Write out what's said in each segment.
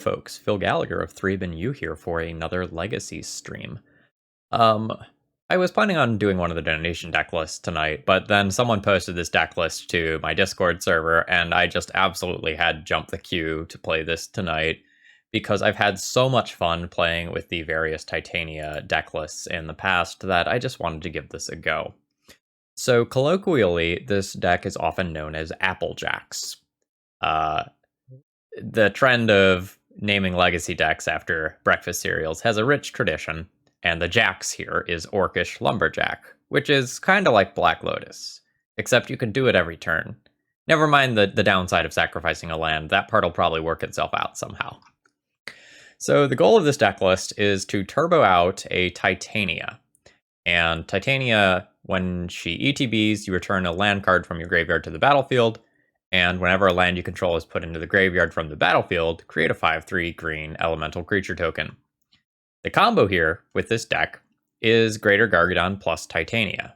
Folks, Phil Gallagher of ThrabenU here for another Legacy stream. Um, I was planning on doing one of the donation deck lists tonight, but then someone posted this deck list to my Discord server, and I just absolutely had to jump the queue to play this tonight because I've had so much fun playing with the various Titania deck lists in the past that I just wanted to give this a go. So colloquially, this deck is often known as Applejacks. The trend of naming legacy decks after breakfast cereals has a rich tradition, and the Jax here is Orcish Lumberjack, which is kind of like Black Lotus, except you can do it every turn. Never mind the downside of sacrificing a land, that part will probably work itself out somehow. So the goal of this deck list is to turbo out a Titania. And Titania, when she ETBs, you return a land card from your graveyard to the battlefield, and whenever a land you control is put into the graveyard from the battlefield, create a 5/3 green elemental creature token. The combo here with this deck is Greater Gargadon plus Titania.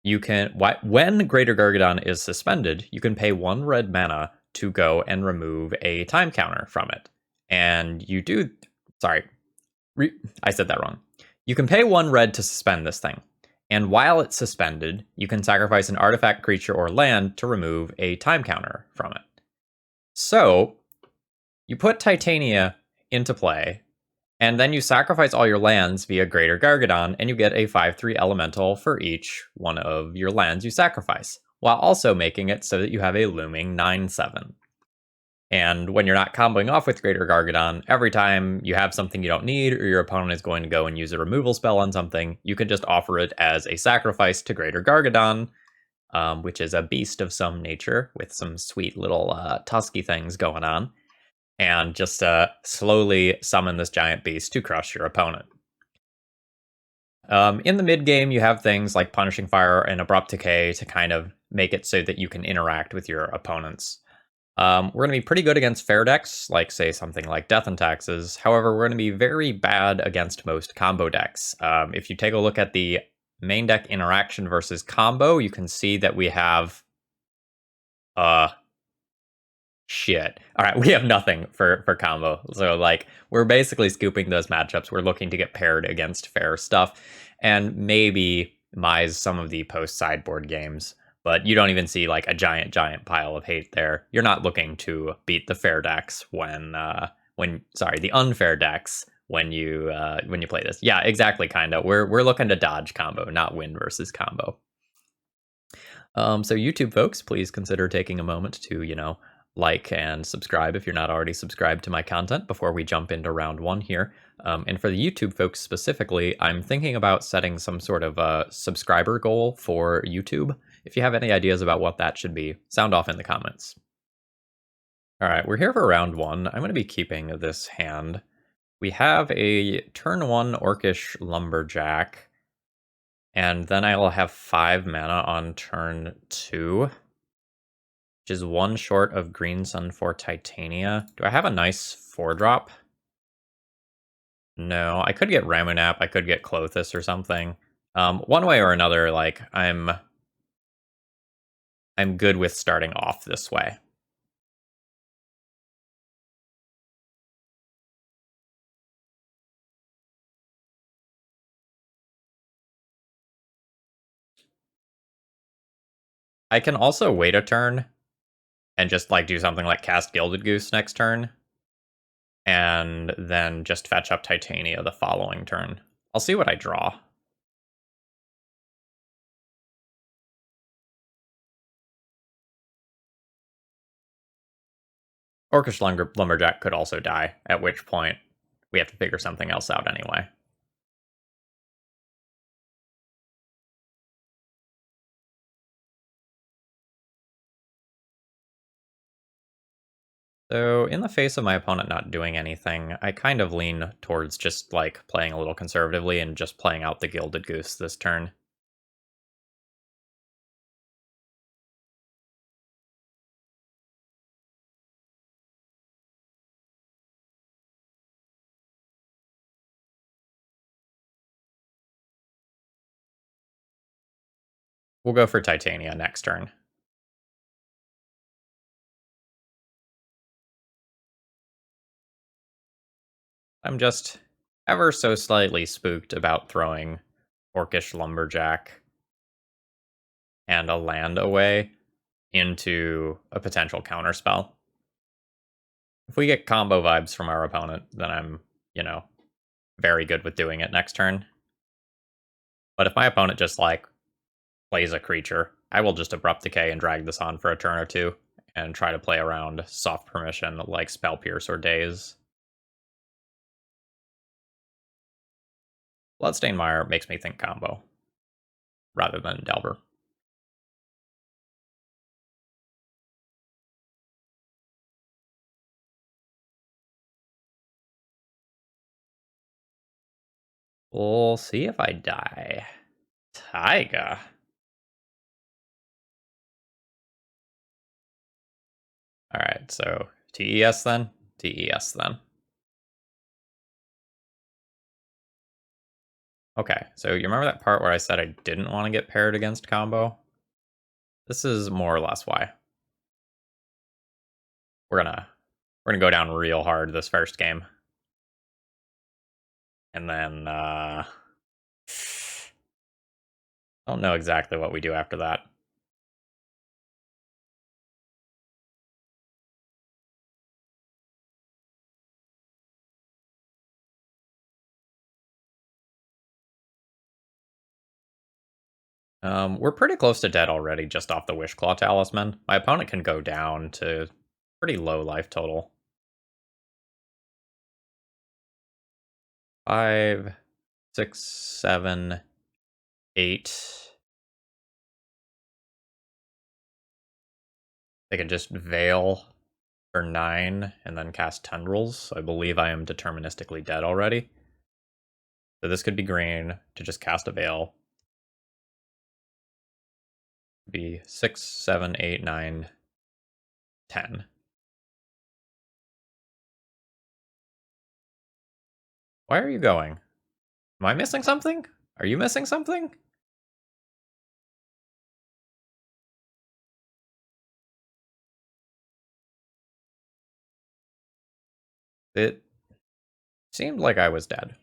You can, when Greater Gargadon is suspended, you can pay 1 red mana to go and remove a time counter from it. And you do, I said that wrong. You can pay 1 red to suspend this thing. And while it's suspended, you can sacrifice an artifact, creature, or land to remove a time counter from it. So, you put Titania into play, and then you sacrifice all your lands via Greater Gargadon, and you get a 5/3 elemental for each one of your lands you sacrifice, while also making it so that you have a looming 9/7. And when you're not comboing off with Greater Gargadon, every time you have something you don't need, or your opponent is going to go and use a removal spell on something, you can just offer it as a sacrifice to Greater Gargadon, which is a beast of some nature with some sweet little tusky things going on, and just slowly summon this giant beast to crush your opponent. In the mid game, you have things like Punishing Fire and Abrupt Decay to kind of make it so that you can interact with your opponents. We're going to be pretty good against fair decks, like, say, something like Death and Taxes. However, we're going to be very bad against most combo decks. If you take a look at the main deck interaction versus combo, you can see that we have... shit. Alright, we have nothing for combo. So, like, we're basically scooping those matchups. We're looking to get paired against fair stuff, and maybe mise some of the post-sideboard games. But you don't even see, like, a giant pile of hate there. You're not looking to beat the fair decks the unfair decks when you play this. Yeah, exactly, kinda. We're looking to dodge combo, not win versus combo. So YouTube folks, please consider taking a moment to, like and subscribe if you're not already subscribed to my content before we jump into round 1 here. And for the YouTube folks specifically, I'm thinking about setting some sort of a subscriber goal for YouTube. If you have any ideas about what that should be, sound off in the comments. All right, we're here for round 1. I'm going to be keeping this hand. We have a turn 1 Orcish Lumberjack, and then I will have 5 mana on turn 2, which is 1 short of Green Sun for Titania. Do I have a nice 4-drop? No, I could get Ramunap, I could get Clothis or something. One way or another, like, I'm good with starting off this way. I can also wait a turn and just, like, do something like cast Gilded Goose next turn, and then just fetch up Titania the following turn. I'll see what I draw. Orcish Lumberjack could also die, at which point we have to figure something else out anyway. So, in the face of my opponent not doing anything, I kind of lean towards just, like, playing a little conservatively and just playing out the Gilded Goose this turn. We'll go for Titania next turn. I'm just ever so slightly spooked about throwing Orcish Lumberjack and a land away into a potential counterspell. If we get combo vibes from our opponent, then I'm, very good with doing it next turn. But if my opponent just, plays a creature, I will just Abrupt Decay and drag this on for a turn or two and try to play around soft permission like Spell Pierce or Daze. Bloodstained Mire makes me think combo rather than Delver. We'll see if I die. Taiga. Alright, so TES then? TES then. Okay, so you remember that part where I said I didn't want to get paired against combo? This is more or less why. We're gonna go down real hard this first game. And then I don't know exactly what we do after that. We're pretty close to dead already just off the Wishclaw Talisman. My opponent can go down to pretty low life total. 5, 6, 7, 8. They can just Veil for 9 and then cast Tendrils. I believe I am deterministically dead already. So this could be green to just cast a Veil. Be 6, 7, 8, 9, 10. Why are you going? Am I missing something? Are you missing something? It seemed like I was dead.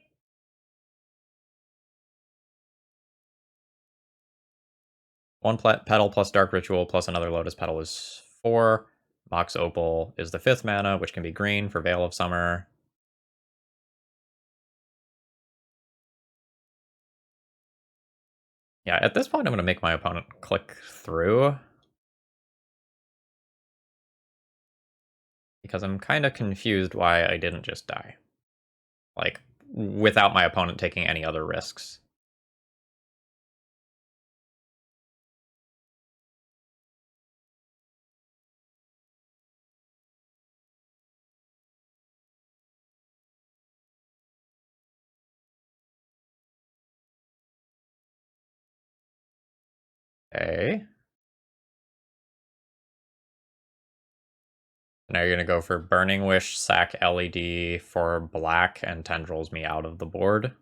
One petal plus Dark Ritual plus another Lotus Petal is 4. Mox Opal is the 5th mana, which can be green for Veil of Summer. Yeah, at this point I'm going to make my opponent click through. Because I'm kind of confused why I didn't just die. Like, without my opponent taking any other risks. Okay. Now you're going to go for Burning Wish, sack LED for black, and Tendrils me out of the board.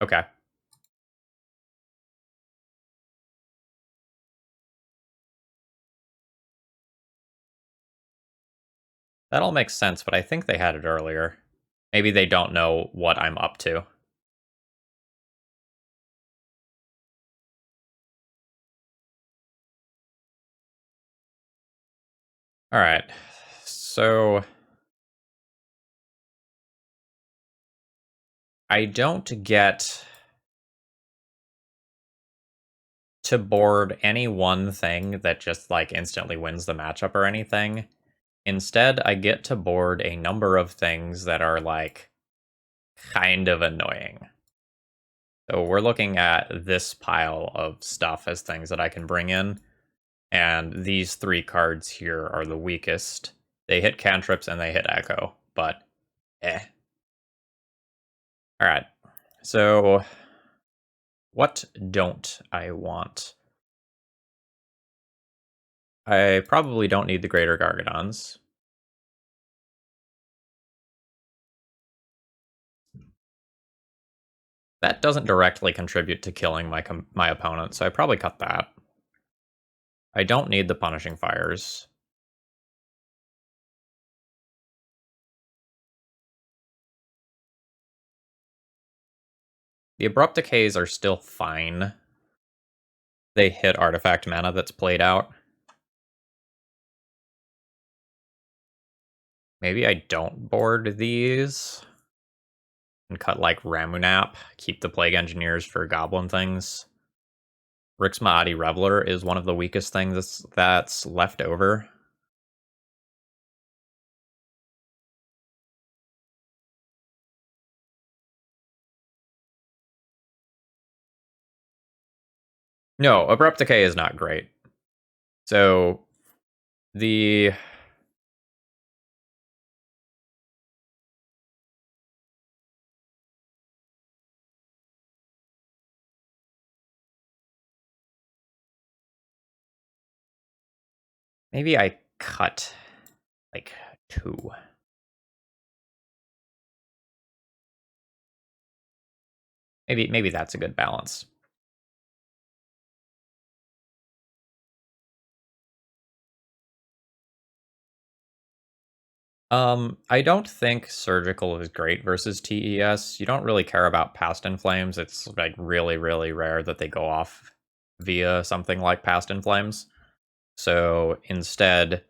Okay. That all makes sense, but I think they had it earlier. Maybe they don't know what I'm up to. Alright. So I don't get to board any one thing that just instantly wins the matchup or anything. Instead, I get to board a number of things that are kind of annoying. So we're looking at this pile of stuff as things that I can bring in, and these 3 cards here are the weakest. They hit cantrips and they hit echo, but eh. Alright, so what don't I want? I probably don't need the Greater Gargadons. That doesn't directly contribute to killing my opponent, so I probably cut that. I don't need the Punishing Fires. The Abrupt Decays are still fine. They hit artifact mana that's played out. Maybe I don't board these. And cut like Ramunap, keep the Plague Engineers for goblin things. Rix Maadi Reveler is one of the weakest things that's left over. No, Abrupt Decay is not great. So the maybe I cut like 2. Maybe that's a good balance. I don't think Surgical is great versus TES. You don't really care about Past in Flames. It's like really, really rare that they go off via something like Past in Flames. So instead,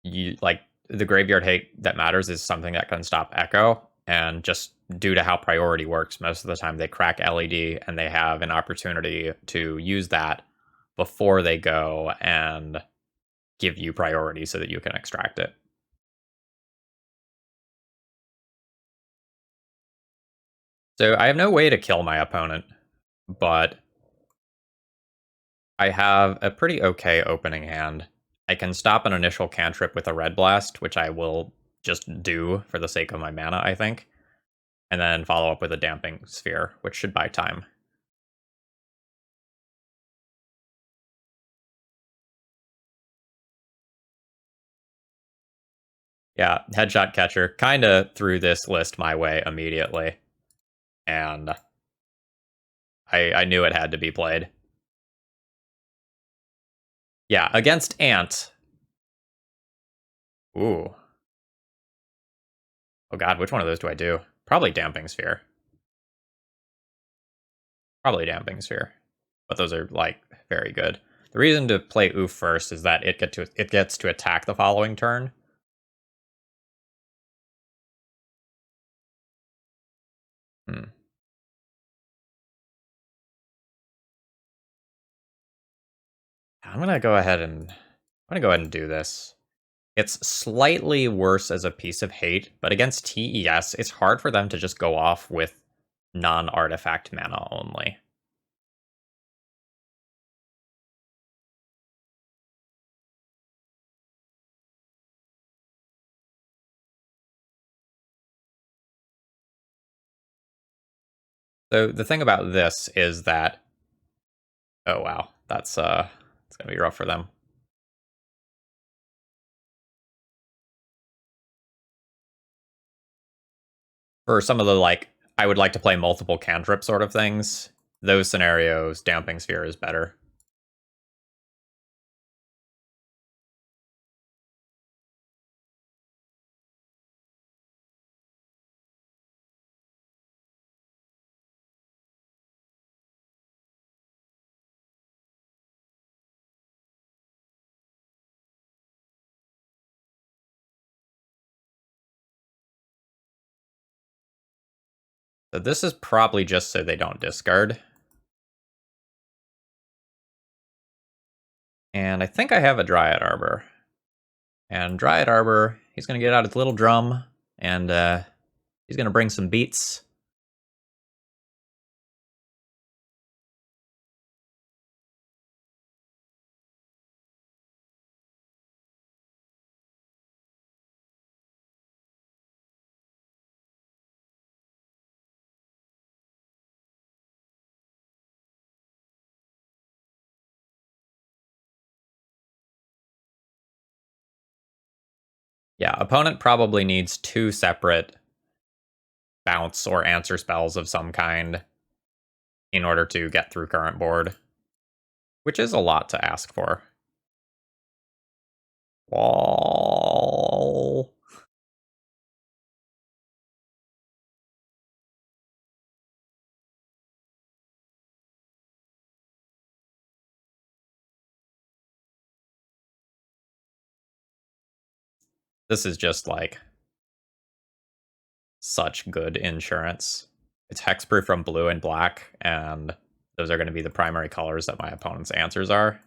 you like the graveyard hate that matters is something that can stop Echo, and just due to how priority works, most of the time they crack LED and they have an opportunity to use that before they go and give you priority so that you can extract it. So I have no way to kill my opponent, but I have a pretty okay opening hand. I can stop an initial cantrip with a Red Blast, which I will just do for the sake of my mana, I think, and then follow up with a Damping Sphere, which should buy time. Yeah, Headshot Catcher kind of threw this list my way immediately, and I knew it had to be played. Yeah, against Ant. Ooh. Oh god, which one of those do I do? Probably Damping Sphere. Probably Damping Sphere. But those are, like, very good. The reason to play Oof first is that it gets to attack the following turn. Hmm. I'm gonna go ahead and do this. It's slightly worse as a piece of hate, but against TES, it's hard for them to just go off with non-artifact mana only. So the thing about this is that, oh wow, that's it's gonna be rough for them. For some of the like, I would like to play multiple cantrip sort of things. Those scenarios, Damping Sphere is better. So this is probably just so they don't discard. And I think I have a Dryad Arbor. And Dryad Arbor, he's going to get out his little drum, and he's going to bring some beats. Yeah, opponent probably needs 2 separate bounce or answer spells of some kind in order to get through current board, which is a lot to ask for. Wall. This is just like such good insurance. It's hexproof from blue and black, and those are going to be the primary colors that my opponent's answers are.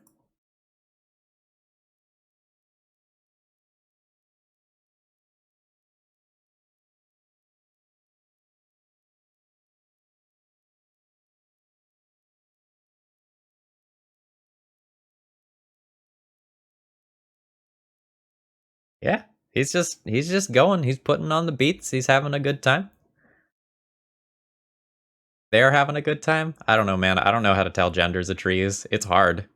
Yeah, he's just going. He's putting on the beats. He's having a good time. They're having a good time. I don't know, man. I don't know how to tell genders of trees. It's hard.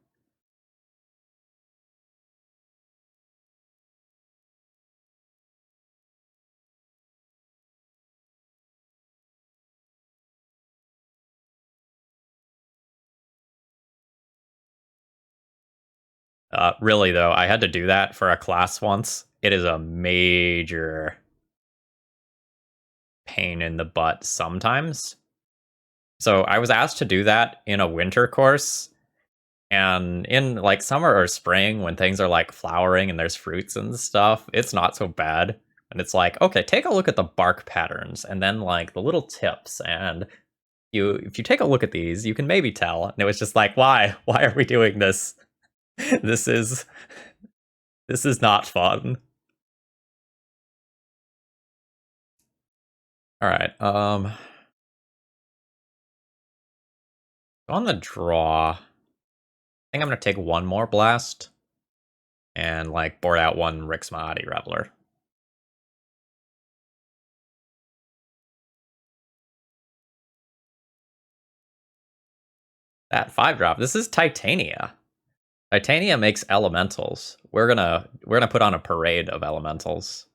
Really though, I had to do that for a class once. It is a major pain in the butt sometimes. So I was asked to do that in a winter course, and in like summer or spring when things are like flowering and there's fruits and stuff, it's not so bad. And it's like, okay, take a look at the bark patterns and then like the little tips, and if you take a look at these, you can maybe tell. And it was just like, why? Why are we doing this? this is this is not fun. All right. On the draw, I think I'm gonna take one more blast and like board out one Rix Maati Reveler. That 5-drop. This is Titania. Titania makes elementals. We're gonna put on a parade of elementals.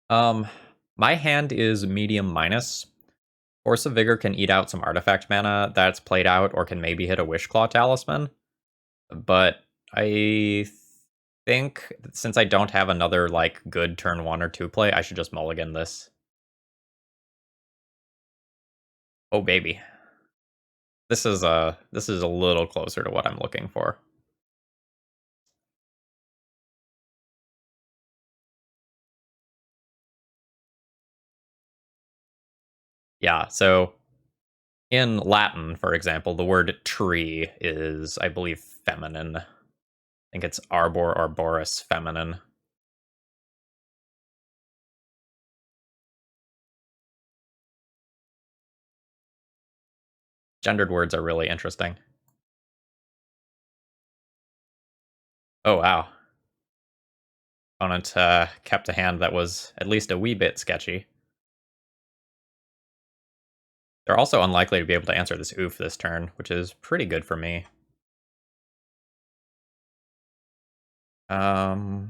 Um, my hand is medium minus. Force of Vigor can eat out some artifact mana that's played out, or can maybe hit a Wishclaw Talisman. But I think since I don't have another like good turn 1 or 2 play, I should just mulligan this. Oh baby. This is a little closer to what I'm looking for. Yeah, so in Latin, for example, the word tree is, I believe, feminine. I think it's arbor, arboris, feminine. Gendered words are really interesting. Oh, wow. Opponent kept a hand that was at least a wee bit sketchy. They're also unlikely to be able to answer this oof this turn, which is pretty good for me. Go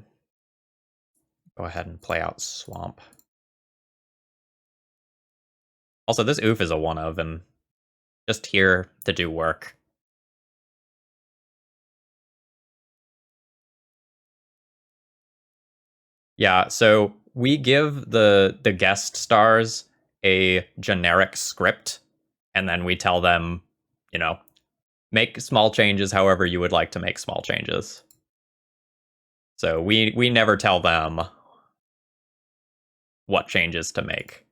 ahead and play out Swamp. Also, this oof is a one of, and just here to do work. Yeah, so we give the guest stars a generic script, and then we tell them, you know, make small changes however you would like to make small changes. So we never tell them what changes to make.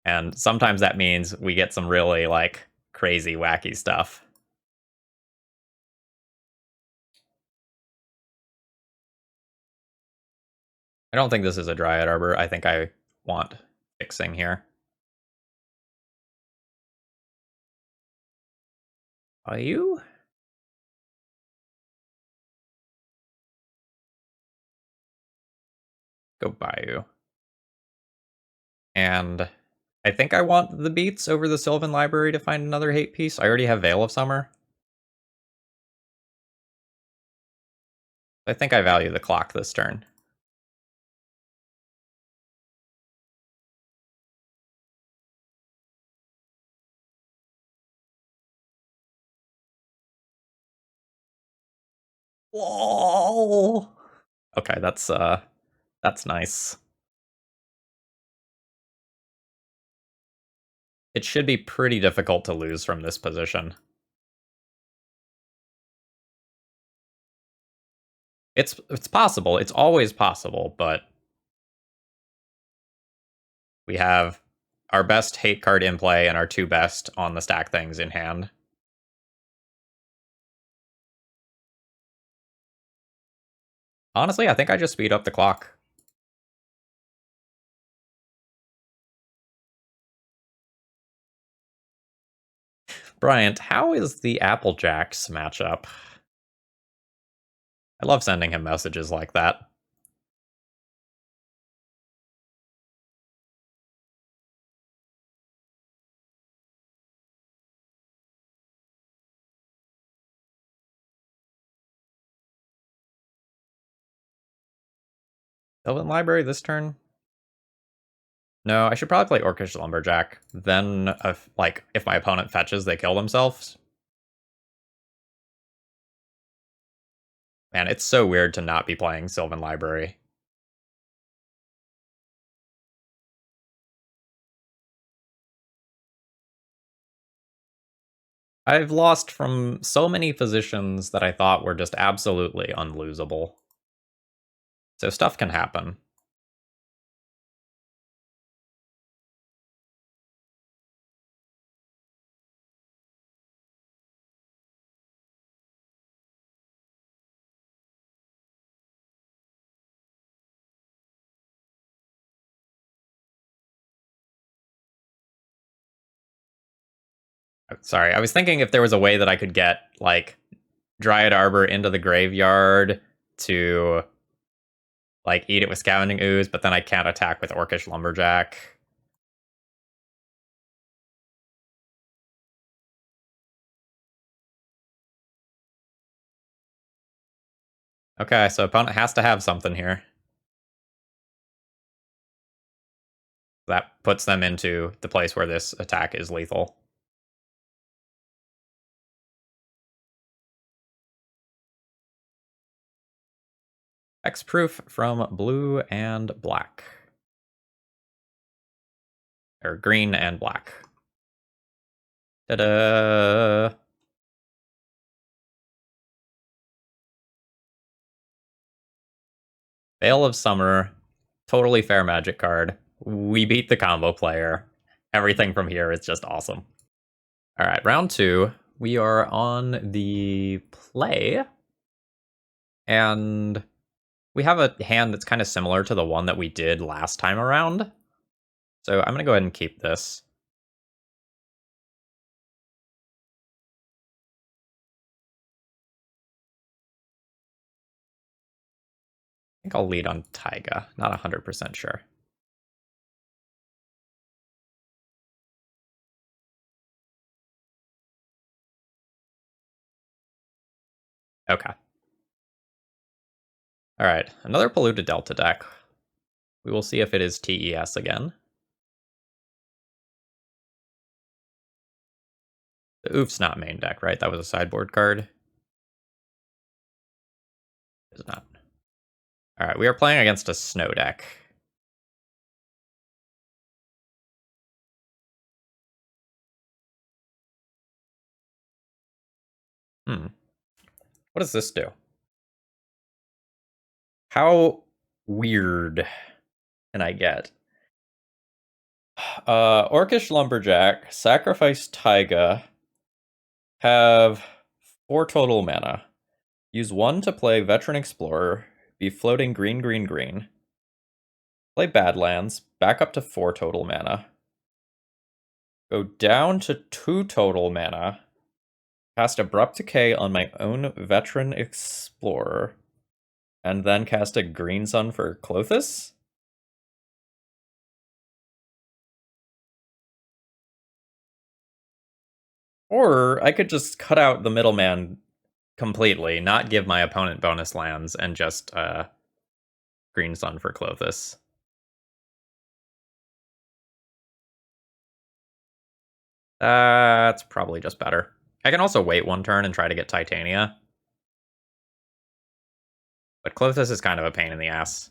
And sometimes that means we get some really like crazy wacky stuff. I don't think this is a Dryad Arbor. I think I want fixing here. Are you? Go Bayou. And I think I want the beats over the Sylvan Library to find another hate piece. I already have Veil of Summer. I think I value the clock this turn. Whoa! Okay, that's nice. It should be pretty difficult to lose from this position. It's possible. It's always possible, but we have our best hate card in play and our two best on the stack things in hand. Honestly, I think I just speed up the clock. Bryant, how is the Applejacks matchup? I love sending him messages like that. Sylvan Library this turn? No, I should probably play Orcish Lumberjack. Then, if my opponent fetches, they kill themselves. Man, it's so weird to not be playing Sylvan Library. I've lost from so many positions that I thought were just absolutely unlosable. So stuff can happen. Sorry, I was thinking if there was a way that I could get, like, Dryad Arbor into the graveyard to, like, eat it with Scavenging Ooze, but then I can't attack with Orcish Lumberjack. Okay, so opponent has to have something here. That puts them into the place where this attack is lethal. Hexproof from blue and black. Or green and black. Ta-da! Veil of Summer. Totally fair Magic card. We beat the combo player. Everything from here is just awesome. Alright, round 2. We are on the play. And we have a hand that's kind of similar to the one that we did last time around. So I'm going to go ahead and keep this. I think I'll lead on Taiga. Not 100% sure. Okay. Alright, another Polluted Delta deck. We will see if it is TES again. The Oof's not main deck, right? That was a sideboard card. It's not. Alright, we are playing against a snow deck. What does this do? How weird can I get? Orcish Lumberjack, sacrifice Taiga, have 4 total mana. Use 1 to play Veteran Explorer, be floating green, green, green. Play Badlands, back up to 4 total mana. Go down to 2 total mana. Cast Abrupt Decay on my own Veteran Explorer. And then cast a Green Sun for Clothis? Or I could just cut out the middleman completely, not give my opponent bonus lands, and just Green Sun for Clothis. That's probably just better. I can also wait 1 turn and try to get Titania. But Clothis is kind of a pain in the ass.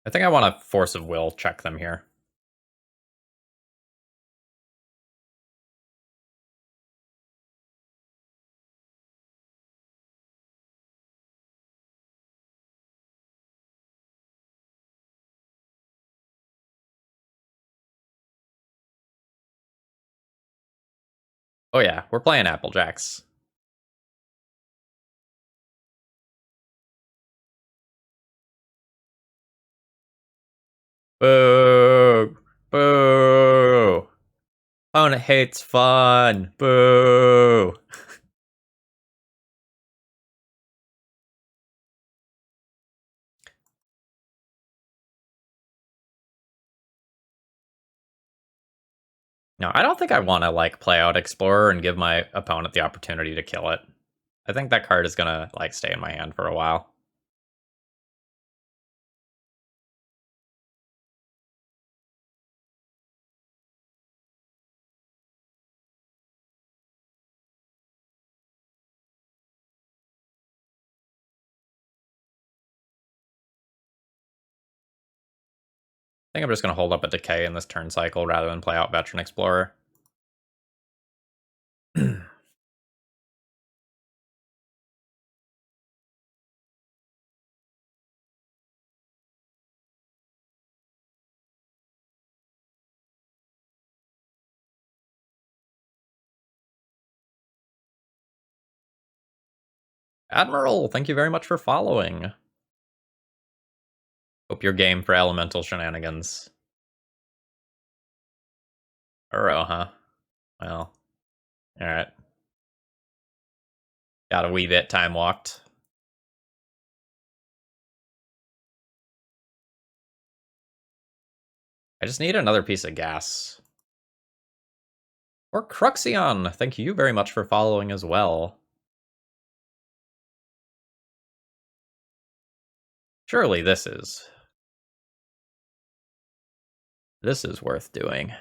I think I want to Force of Will check them here. Oh yeah, we're playing Applejacks. Boo! Boo! Opponent hates fun! Boo! No, I don't think I want to like play out Explorer and give my opponent the opportunity to kill it. I think that card is gonna like stay in my hand for a while. I think I'm just gonna hold up a Decay in this turn cycle rather than play out Veteran Explorer. Admiral, thank you very much for following. Hope you're game for elemental shenanigans. Uro, huh? Well, alright. Got a wee bit time walked. I just need another piece of gas. Or Cruxion, thank you very much for following as well. Surely this is worth doing.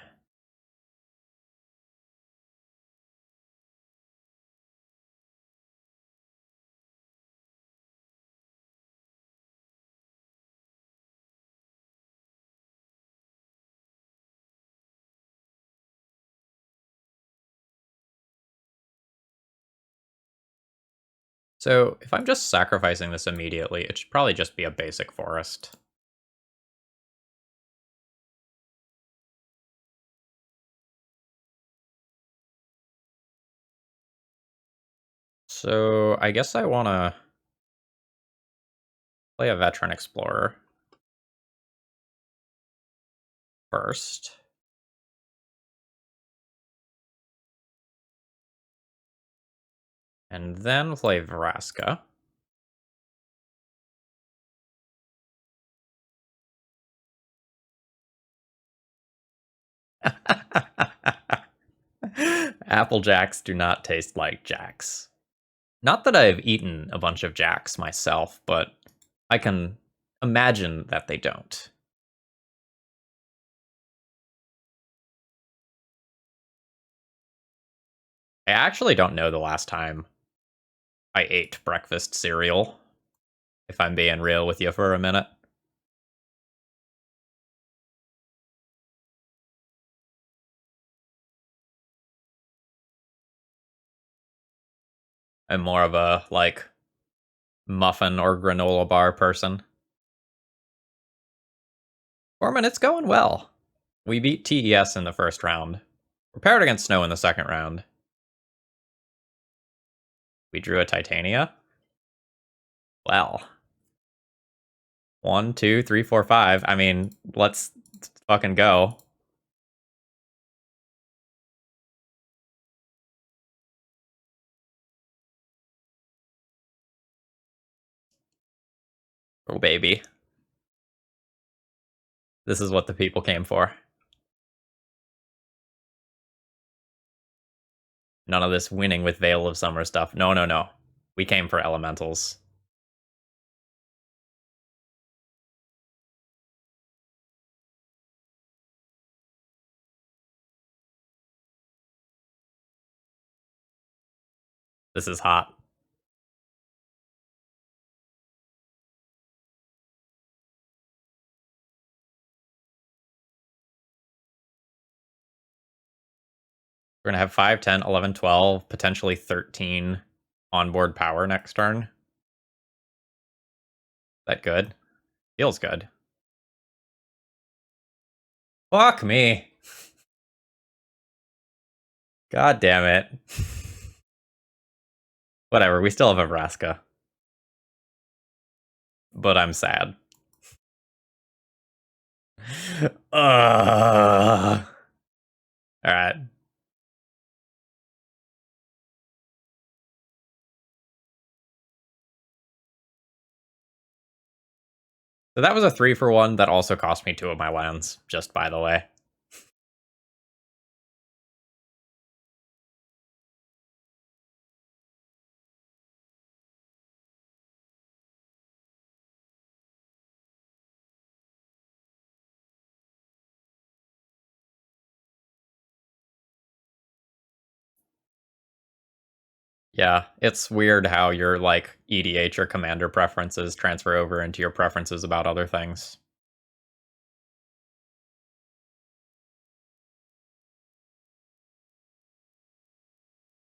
So, if I'm just sacrificing this immediately, it should probably just be a basic forest. So, I guess I want to play a Veteran Explorer first. And then play Vraska. Applejacks do not taste like jacks. Not that I've eaten a bunch of jacks myself, but I can imagine that they don't. I actually don't know the last time I ate breakfast cereal, if I'm being real with you for a minute. I'm more of a, like, muffin or granola bar person. Foreman, it's going well. We beat TES in the first round. We're paired against Snow in the second round. We drew a Titania. Well. 1, 2, 3, 4, 5. I mean, let's fucking go. Oh, baby. This is what the people came for. None of this winning with Veil of Summer stuff. No, no, no. We came for elementals. This is hot. We're gonna have 5, 10, 11, 12, potentially 13 onboard power next turn. That good? Feels good. Fuck me. God damn it. Whatever, we still have a Vraska. But I'm sad. Alright. So that was a 3-for-1 that also cost me 2 of my lands, just by the way. Yeah, it's weird how your, like, EDH or commander preferences transfer over into your preferences about other things.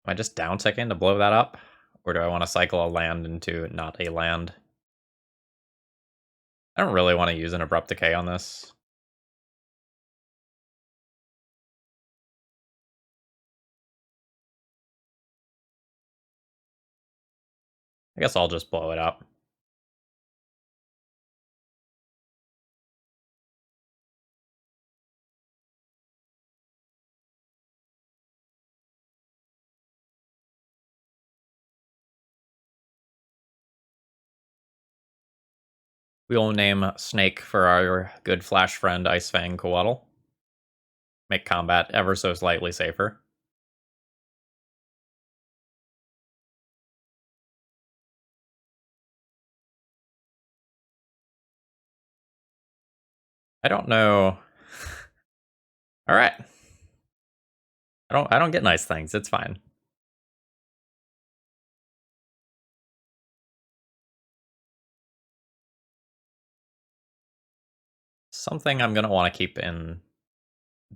Am I just down-ticking to blow that up? Or do I want to cycle a land into not a land? I don't really want to use an Abrupt Decay on this. I guess I'll just blow it up. We will name Snake for our good Flash friend Icefang Coatl. Make combat ever so slightly safer. I don't know. All right. I don't get nice things. It's fine. Something I'm going to want to keep in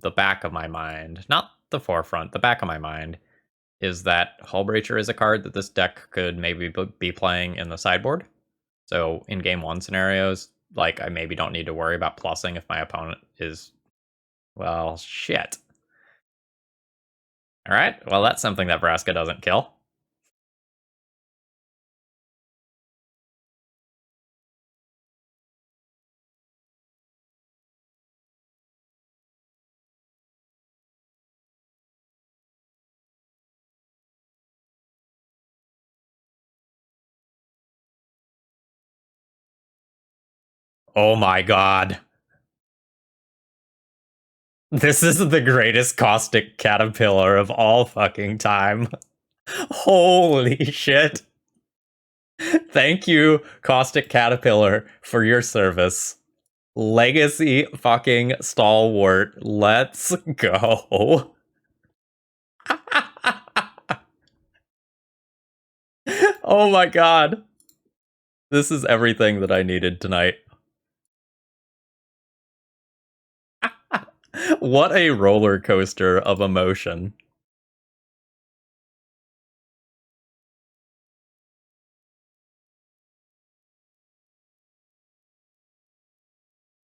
the back of my mind, not the forefront, the back of my mind, is that Hullbreacher is a card that this deck could maybe be playing in the sideboard. So in game 1 scenarios, like, I maybe don't need to worry about plussing if my opponent is, well, shit. All right, well, that's something that Vraska doesn't kill. Oh my god. This is the greatest Caustic Caterpillar of all fucking time. Holy shit. Thank you, Caustic Caterpillar, for your service. Legacy fucking stalwart. Let's go. Oh my god. This is everything that I needed tonight. What a roller coaster of emotion.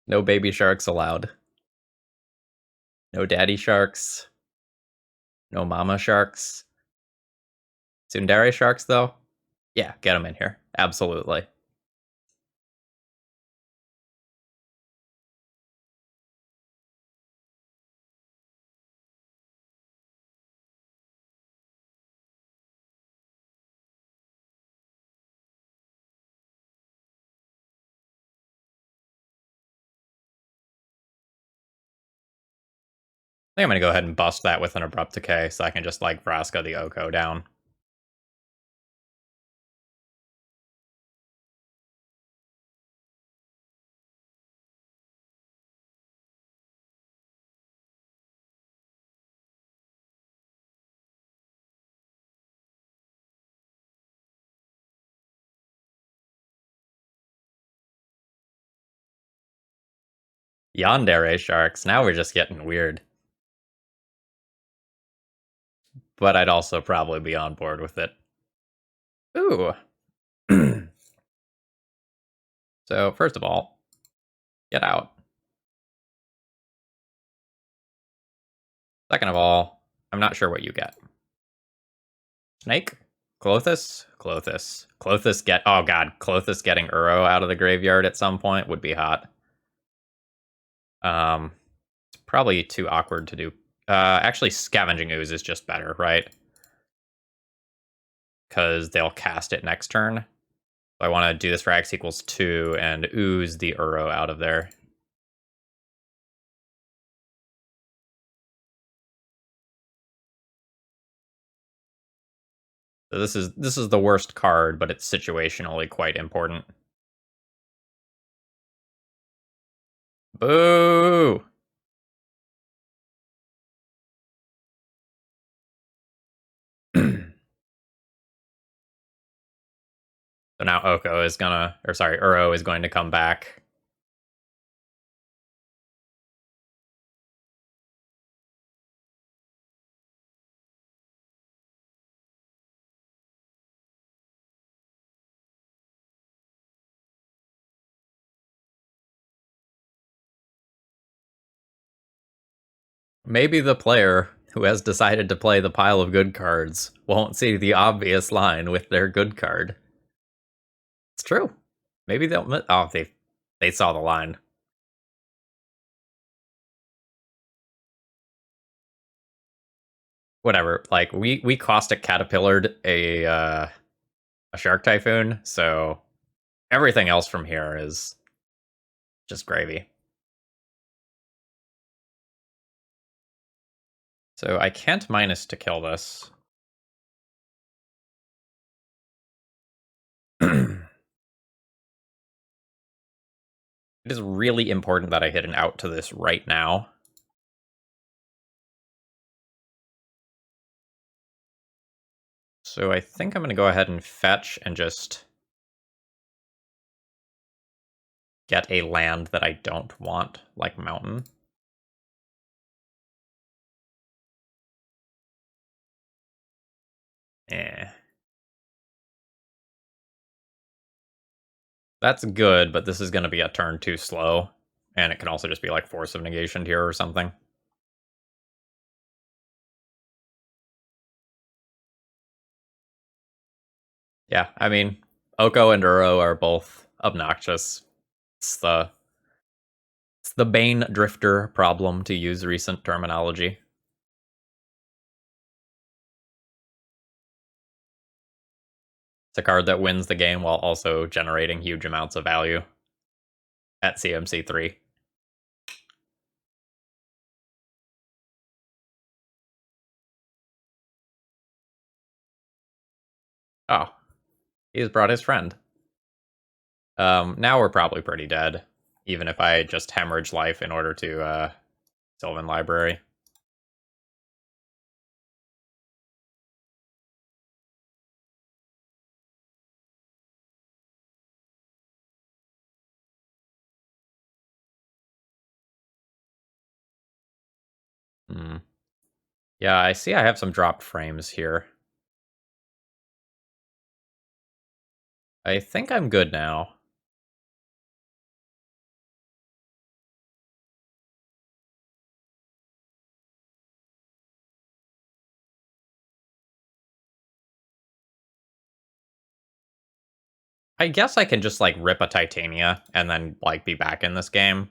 No baby sharks allowed. No daddy sharks. No mama sharks. Tsundere sharks, though? Yeah, get them in here. Absolutely. I think I'm gonna go ahead and bust that with an Abrupt Decay so I can just, like, Vraska the Oko down. Yandere sharks. Now we're just getting weird. But I'd also probably be on board with it. Ooh. So, first of all, get out. Second of all, I'm not sure what you get. Snake? Clothis? Clothis get... Oh god, Clothis getting Uro out of the graveyard at some point would be hot. It's probably too awkward to do. Actually, Scavenging Ooze is just better, right? Because they'll cast it next turn. So I want to do this for X equals 2 and ooze the Uro out of there. So this is the worst card, but it's situationally quite important. Boo! So now Oko is gonna, or sorry, Uro is going to come back. Maybe the player who has decided to play the pile of good cards won't see the obvious line with their good card. It's true. Maybe they'll... Oh, they saw the line. Whatever. Like, we Caustic Caterpillared a Shark Typhoon, so everything else from here is just gravy. So I can't minus to kill this. It is really important that I hit an out to this right now. So I think I'm going to go ahead and fetch and just get a land that I don't want, like Mountain. Eh. That's good, but this is going to be a turn too slow. And it can also just be like Force of Negation here or something. Yeah, I mean, Oko and Uro are both obnoxious. It's the Bane Drifter problem, to use recent terminology. It's a card that wins the game while also generating huge amounts of value at CMC 3. Oh, he's brought his friend. Now we're probably pretty dead, even if I just hemorrhage life in order to Sylvan Library. Hmm. Yeah, I see I have some dropped frames here. I think I'm good now. I guess I can just, like, rip a Titania and then, like, be back in this game.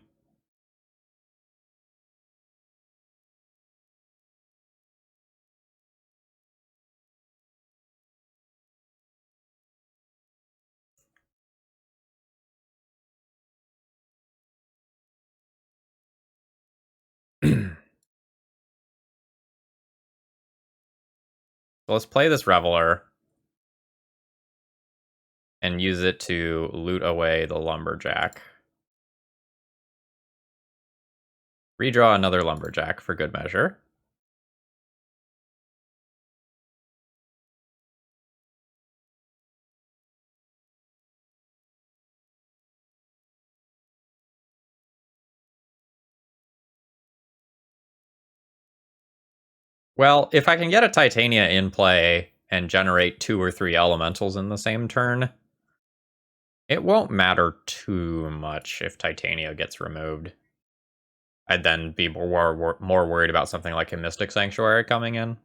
So let's play this Reveler and use it to loot away the Lumberjack. Redraw another Lumberjack for good measure. Well, if I can get a Titania in play and generate 2 or 3 elementals in the same turn, it won't matter too much if Titania gets removed. I'd then be more worried about something like a Mystic Sanctuary coming in.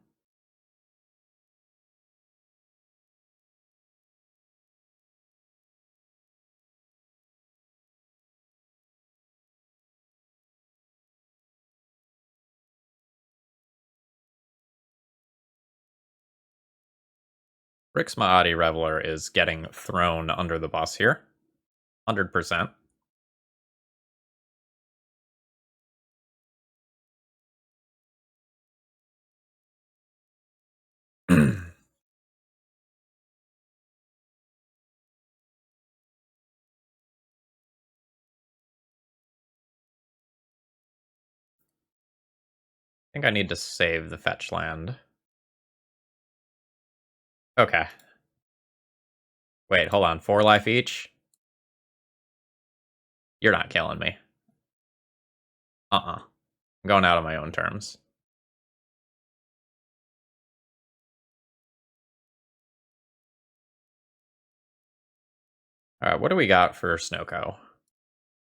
Rix Maadi Reveler is getting thrown under the bus here. 100%. I think I need to save the fetch land. Okay. Wait, hold on. 4 life each? You're not killing me. I'm going out on my own terms. Alright, what do we got for Snowco?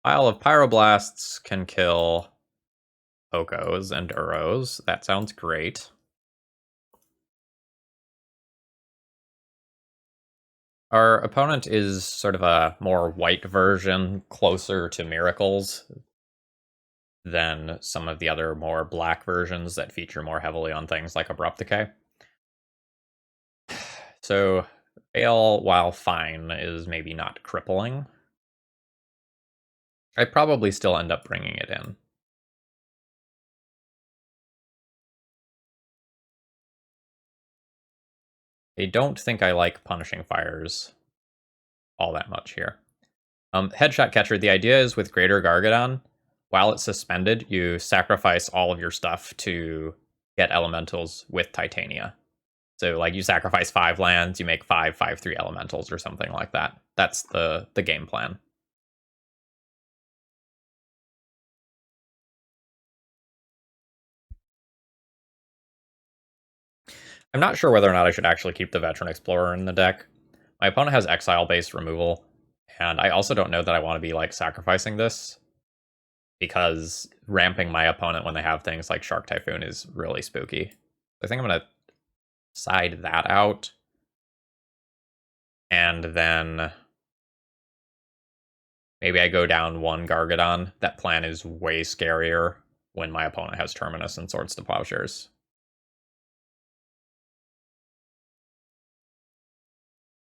Pile of Pyroblasts can kill Okos and Uros. That sounds great. Our opponent is sort of a more white version, closer to Miracles than some of the other more black versions that feature more heavily on things like Abrupt Decay. So, fail while fine is maybe not crippling. I probably still end up bringing it in. I don't think I like punishing fires all that much here. Headshot Catcher, the idea is with Greater Gargadon, while it's suspended, you sacrifice all of your stuff to get elementals with Titania. So, like, you sacrifice 5 lands, you make 5/5/3 elementals or something like that. That's the game plan. I'm not sure whether or not I should actually keep the Veteran Explorer in the deck. My opponent has Exile-based removal, and I also don't know that I want to be, like, sacrificing this, because ramping my opponent when they have things like Shark Typhoon is really spooky. I think I'm going to side that out, and then maybe I go down 1 Gargadon. That plan is way scarier when my opponent has Terminus and Swords to Plowshares.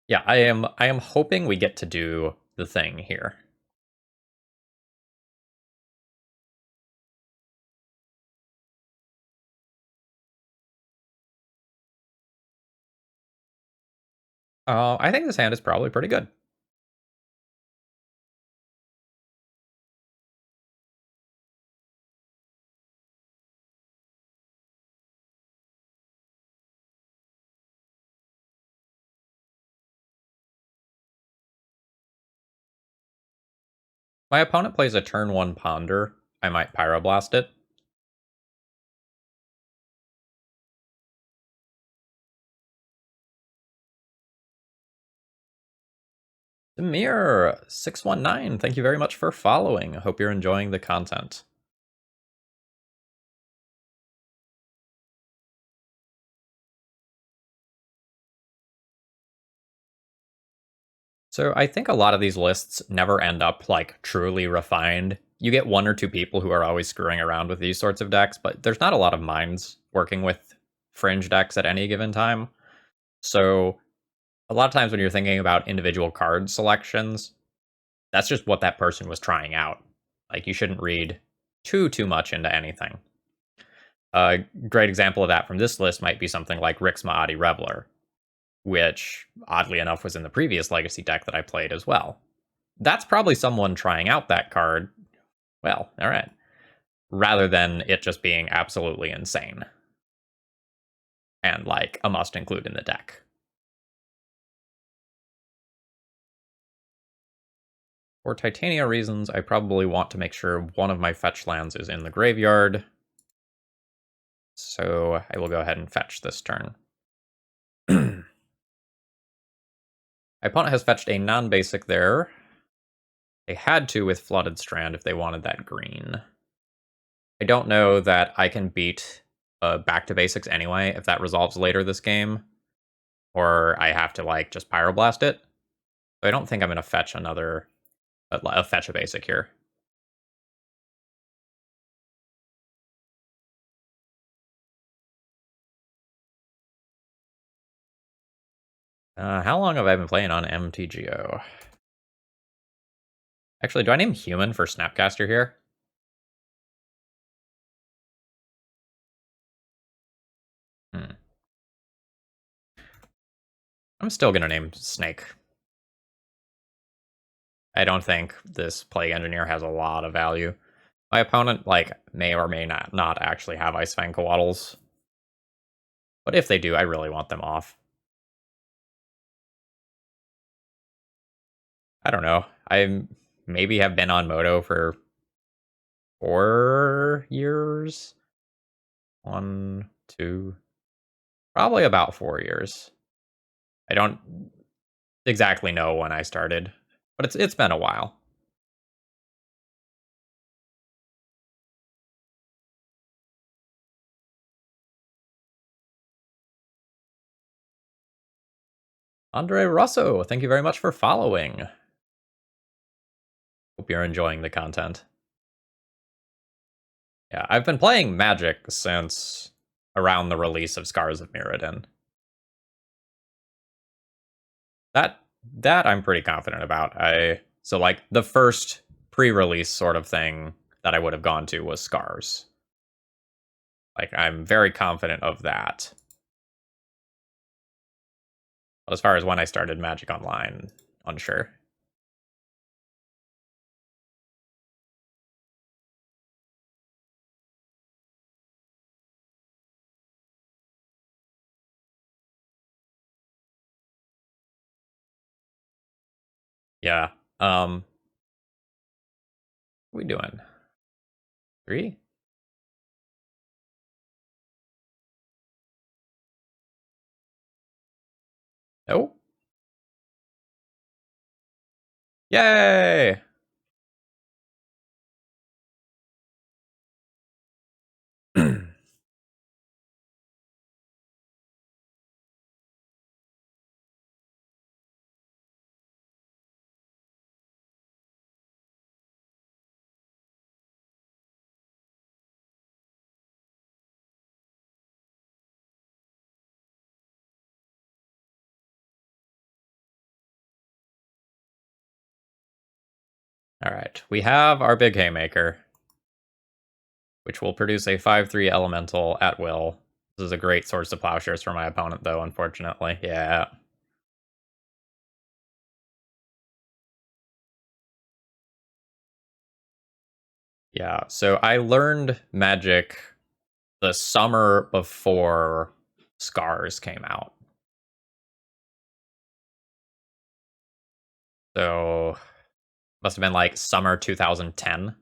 Yeah, I am hoping we get to do the thing here. I think this hand is probably pretty good. My opponent plays a turn 1 Ponder. I might Pyroblast it. Demir619, thank you very much for following. I hope you're enjoying the content. So I think a lot of these lists never end up, like, truly refined. You get 1 or 2 people who are always screwing around with these sorts of decks, but there's not a lot of minds working with fringe decks at any given time. So a lot of times when you're thinking about individual card selections, that's just what that person was trying out. Like, you shouldn't read too much into anything. A great example of that from this list might be something like Rix Maadi Reveler, which, oddly enough, was in the previous Legacy deck that I played as well. That's probably someone trying out that card. Well, alright. Rather than it just being absolutely insane. And, like, a must include in the deck. For Titania reasons, I probably want to make sure one of my fetch lands is in the graveyard. So I will go ahead and fetch this turn. My opponent has fetched a non-basic there. They had to with Flooded Strand if they wanted that green. I don't know that I can beat back to basics anyway if that resolves later this game, or I have to like just Pyroblast it. So I don't think I'm going to fetch another fetch a basic here. How long have I been playing on MTGO? Actually, do I name Human for Snapcaster here? I'm still going to name Snake. I don't think this Plague Engineer has a lot of value. My opponent, like, may or may not actually have Ice Fang Coatls. But if they do, I really want them off. I don't know. I maybe have been on Moto for 4 years? 1, 2... Probably about 4 years. I don't exactly know when I started, but it's been a while. Andre Russo, thank you very much for following. Hope you're enjoying the content. Yeah, I've been playing Magic since around the release of Scars of Mirrodin. That I'm pretty confident about. So like the first pre-release sort of thing that I would have gone to was Scars. Like I'm very confident of that. But as far as when I started Magic Online, unsure. Yeah. What we doing? 3? No? Yay! Alright, we have our big haymaker, which will produce a 5/3 elemental at will. This is a great source of plowshares for my opponent, though, unfortunately. Yeah. Yeah, so I learned Magic the summer before Scars came out. So, must have been like summer 2010.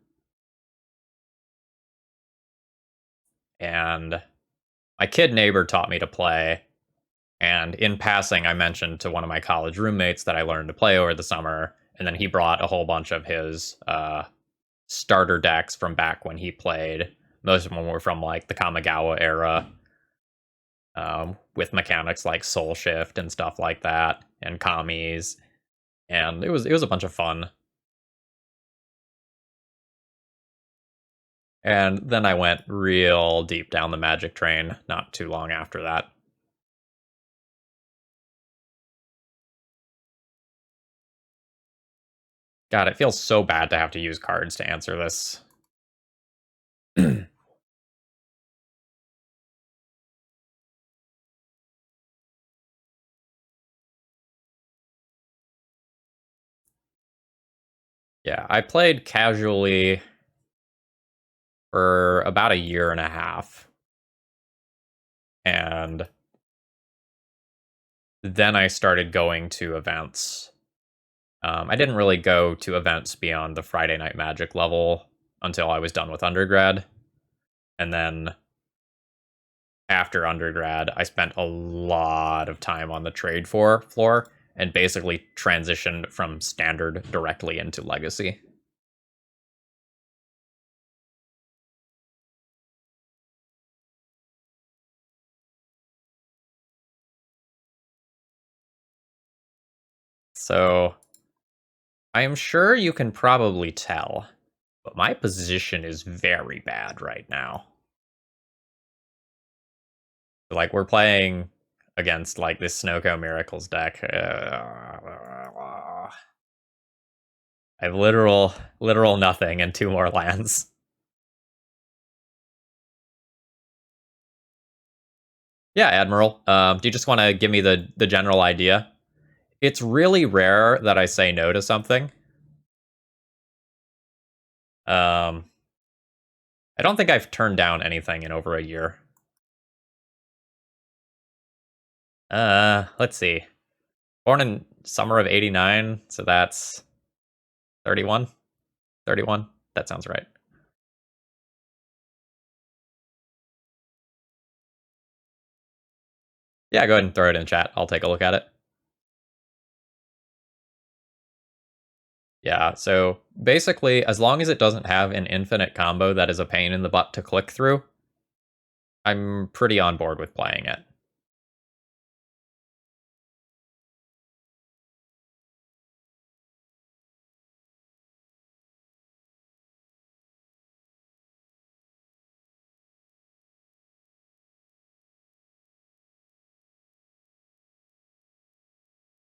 And my kid neighbor taught me to play. And in passing, I mentioned to one of my college roommates that I learned to play over the summer. And then he brought a whole bunch of his starter decks from back when he played. Most of them were from like the Kamigawa era, with mechanics like Soul Shift and stuff like that, and Kamis. And it was a bunch of fun. And then I went real deep down the Magic train not too long after that. God, it feels so bad to have to use cards to answer this. Yeah, I played casually for about a year and a half. And then I started going to events. I didn't really go to events beyond the Friday Night Magic level until I was done with undergrad. And then after undergrad, I spent a lot of time on the trade floor and basically transitioned from standard directly into legacy. So I am sure you can probably tell, but my position is very bad right now. Like, we're playing against, like, this Snowco Miracles deck. I have literal nothing and 2 more lands. Yeah, Admiral. Do you just want to give me the general idea? It's really rare that I say no to something. I don't think I've turned down anything in over a year. Let's see. Born in summer of 89, so that's 31. 31. That sounds right. Yeah, go ahead and throw it in chat. I'll take a look at it. Yeah, so basically, as long as it doesn't have an infinite combo that is a pain in the butt to click through, I'm pretty on board with playing it.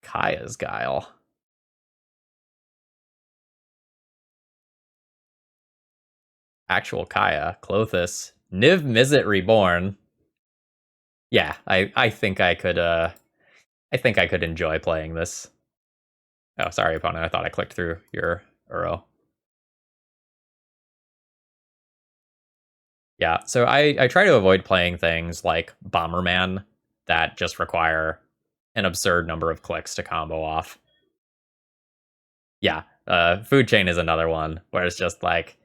Kaya's Guile. Actual Kaya, Clothis, Niv Mizzet Reborn. Yeah, I think I could enjoy playing this. Oh, sorry, opponent. I thought I clicked through your Uro. Yeah, so I try to avoid playing things like Bomberman that just require an absurd number of clicks to combo off. Yeah, Food Chain is another one where it's just like,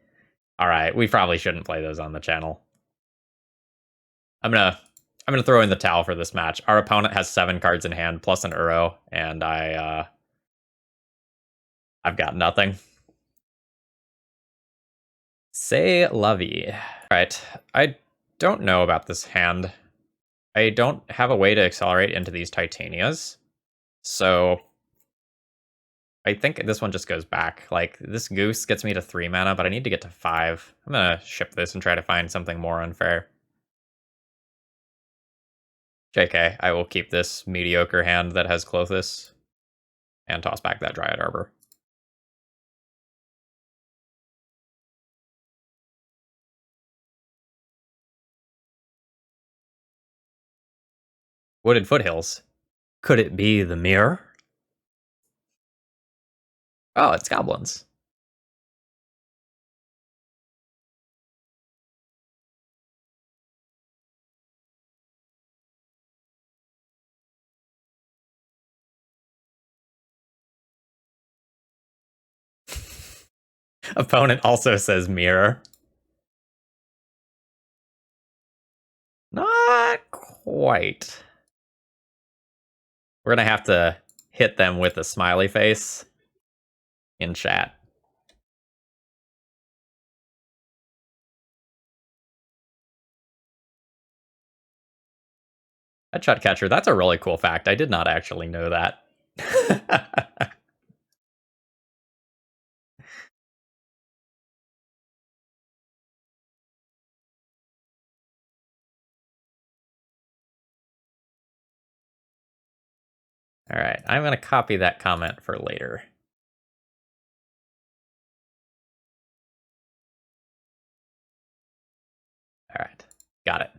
all right, we probably shouldn't play those on the channel. I'm gonna throw in the towel for this match. Our opponent has 7 cards in hand plus an Uro, and I've got nothing. C'est la vie. All right, I don't know about this hand. I don't have a way to accelerate into these Titanias, so I think this one just goes back. Like, this Goose gets me to 3 mana, but I need to get to 5. I'm gonna ship this and try to find something more unfair. JK, I will keep this mediocre hand that has Clothis and toss back that Dryad Arbor. Wooded Foothills. Could it be the mirror? Oh, it's goblins. Opponent also says mirror. Not quite. We're gonna have to hit them with a smiley face in chat. Headshot catcher, that's a really cool fact. I did not actually know that. All right, I'm going to copy that comment for later. All right, got it.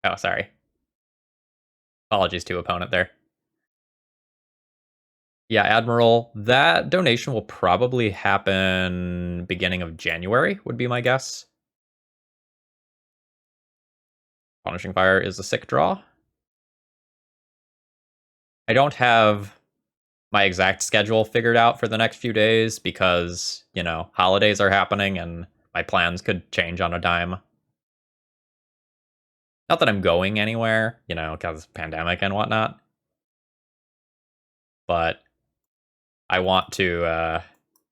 Oh, sorry. Apologies to opponent there. Yeah, Admiral, that donation will probably happen beginning of January, would be my guess. Punishing Fire is a sick draw. I don't have my exact schedule figured out for the next few days because, you know, holidays are happening and my plans could change on a dime. Not that I'm going anywhere, because pandemic and whatnot. But I want to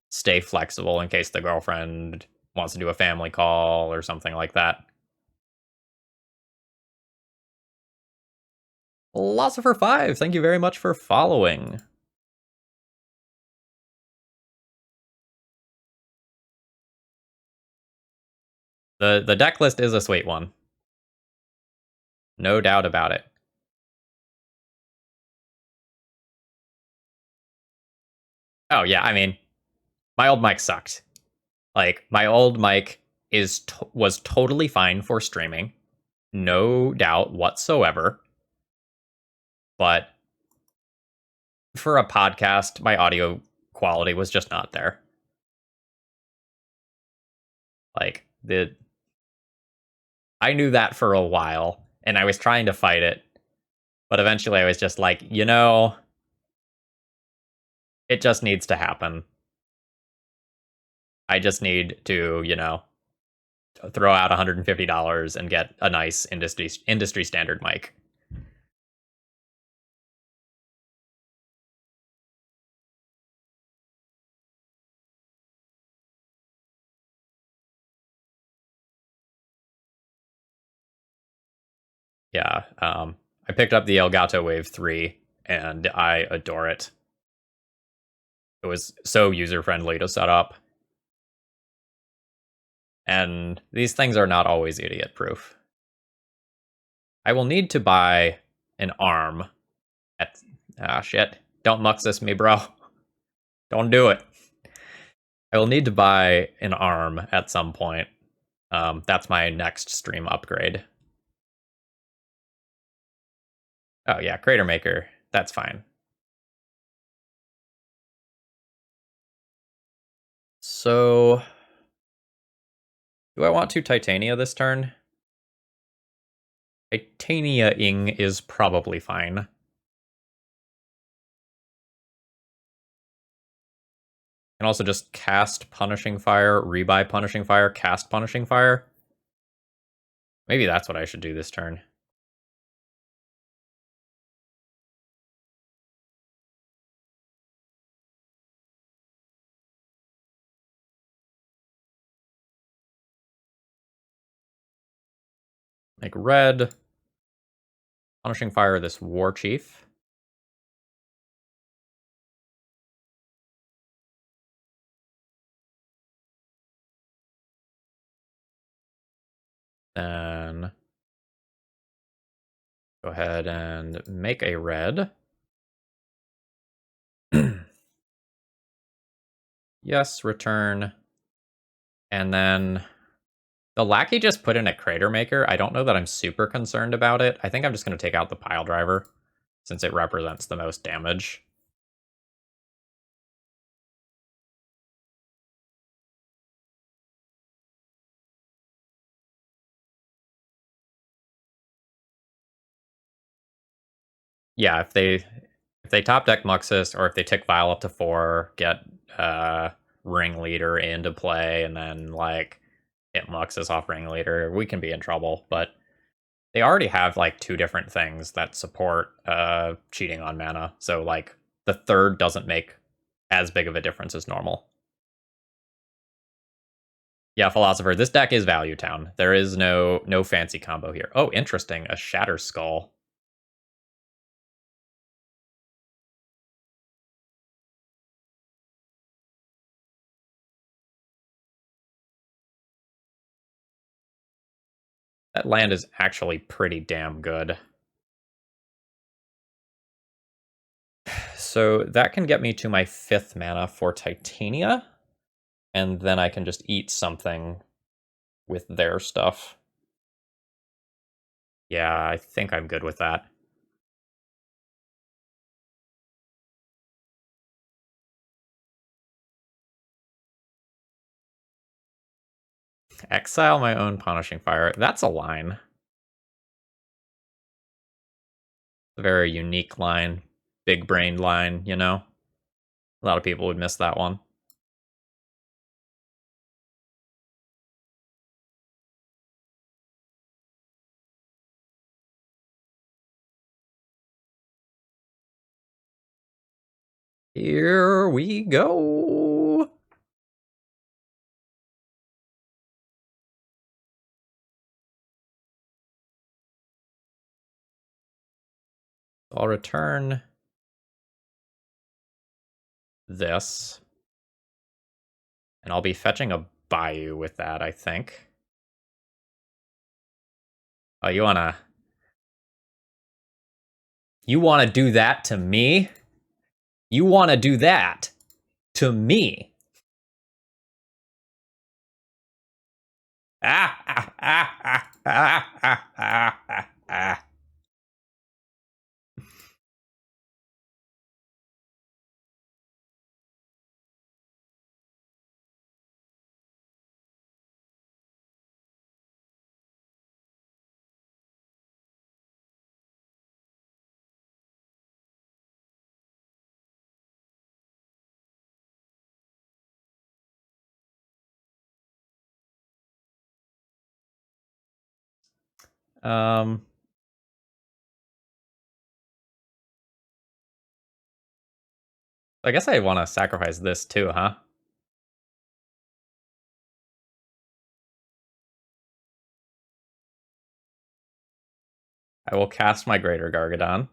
stay flexible in case the girlfriend wants to do a family call or something like that. Philosopher5, thank you very much for following. The deck list is a sweet one. No doubt about it. Oh, yeah, I mean, my old mic sucked. Like, my old mic was totally fine for streaming. No doubt whatsoever. But for a podcast, my audio quality was just not there. Like, I knew that for a while, and I was trying to fight it. But eventually I was just like, it just needs to happen. I just need to, throw out $150 and get a nice industry standard mic. Yeah, I picked up the Elgato Wave 3 and I adore it. It was so user-friendly to set up. And these things are not always idiot-proof. I will need to buy an arm at... Ah, shit. Don't Muxus me, bro. Don't do it. I will need to buy an arm at some point. That's my next stream upgrade. Oh yeah, Crater Maker. That's fine. So, do I want to Titania this turn? Titania-ing is probably fine. And also just cast Punishing Fire, rebuy Punishing Fire, cast Punishing Fire. Maybe that's what I should do this turn. Make red. Punishing Fire this War Chief. Then go ahead and make a red. Yes, return. And then the Lackey just put in a Crater Maker. I don't know that I'm super concerned about it. I think I'm just going to take out the Pile Driver, since it represents the most damage. Yeah, if they top deck Muxus, or if they tick Vile up to 4, get Ringleader into play, and then like hit Muxus off Ringleader, we can be in trouble. But they already have like 2 different things that support cheating on mana, so like the third doesn't make as big of a difference as normal. Yeah, Philosopher, this deck is Value Town. There is no fancy combo here. Oh, interesting, a Shatter Skull. That land is actually pretty damn good. So that can get me to my 5th mana for Titania, and then I can just eat something with their stuff. Yeah, I think I'm good with that. Exile my own Punishing Fire. That's a line. A very unique line. Big-brained line, A lot of people would miss that one. Here we go. I'll return this. And I'll be fetching a Bayou with that, I think. Oh, you wanna do that to me? You wanna do that to me? Ah, ah, ah, ah, ah, ah, ah, ah, ah. Um, I guess I want to sacrifice this too, huh? I will cast my Greater Gargadon.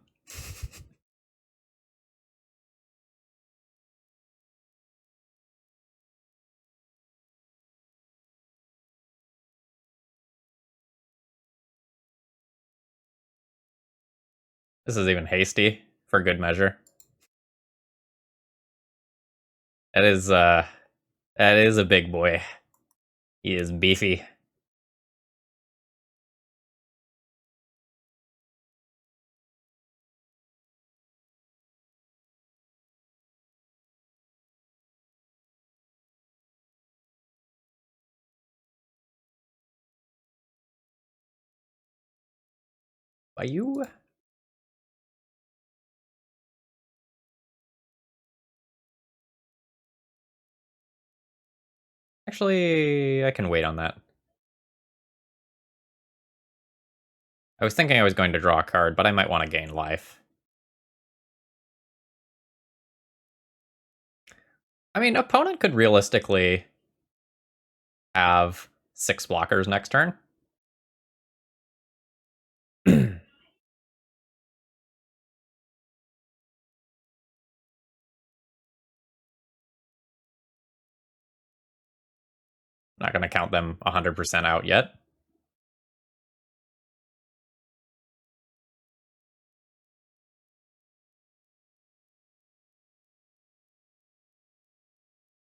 This is even hasty for good measure. That is a big boy. He is beefy. Bayou? Actually, I can wait on that. I was thinking I was going to draw a card, but I might want to gain life. I mean, opponent could realistically have 6 blockers next turn. Not going to count them 100% out yet.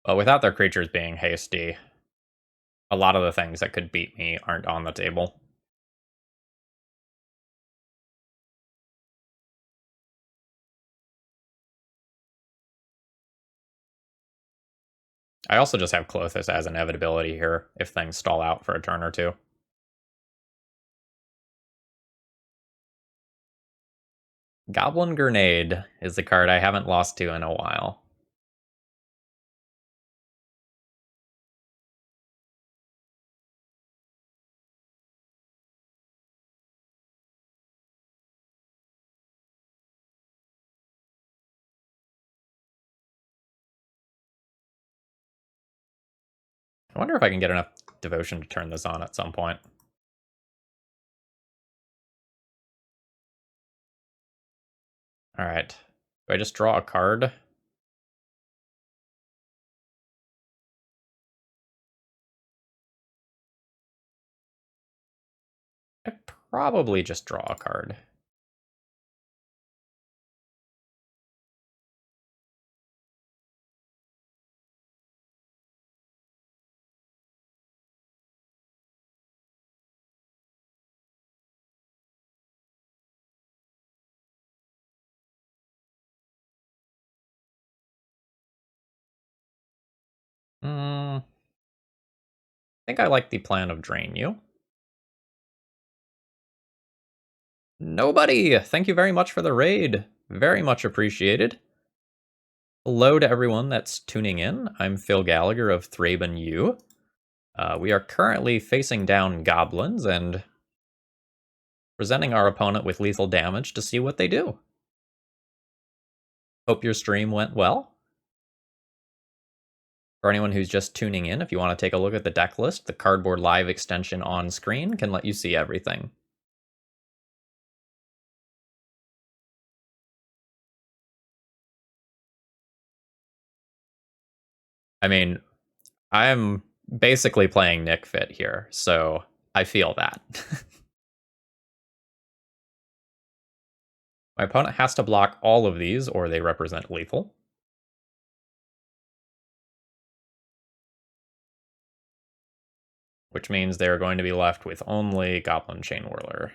But without their creatures being hasty, a lot of the things that could beat me aren't on the table. I also just have Klothys as inevitability here if things stall out for a turn or two. Goblin Grenade is the card I haven't lost to in a while. I wonder if I can get enough devotion to turn this on at some point. Alright. Do I just draw a card? I probably just draw a card. I think I like the plan of Drain You. Nobody! Thank you very much for the raid. Very much appreciated. Hello to everyone that's tuning in. I'm Phil Gallagher of ThrabenU. We are currently facing down goblins and presenting our opponent with lethal damage to see what they do. Hope your stream went well. For anyone who's just tuning in, if you want to take a look at the deck list, the Cardboard Live extension on screen can let you see everything. I mean, I'm basically playing Nick Fit here, so I feel that. My opponent has to block all of these, or they represent lethal. Which means they're going to be left with only Goblin Chain Whirler.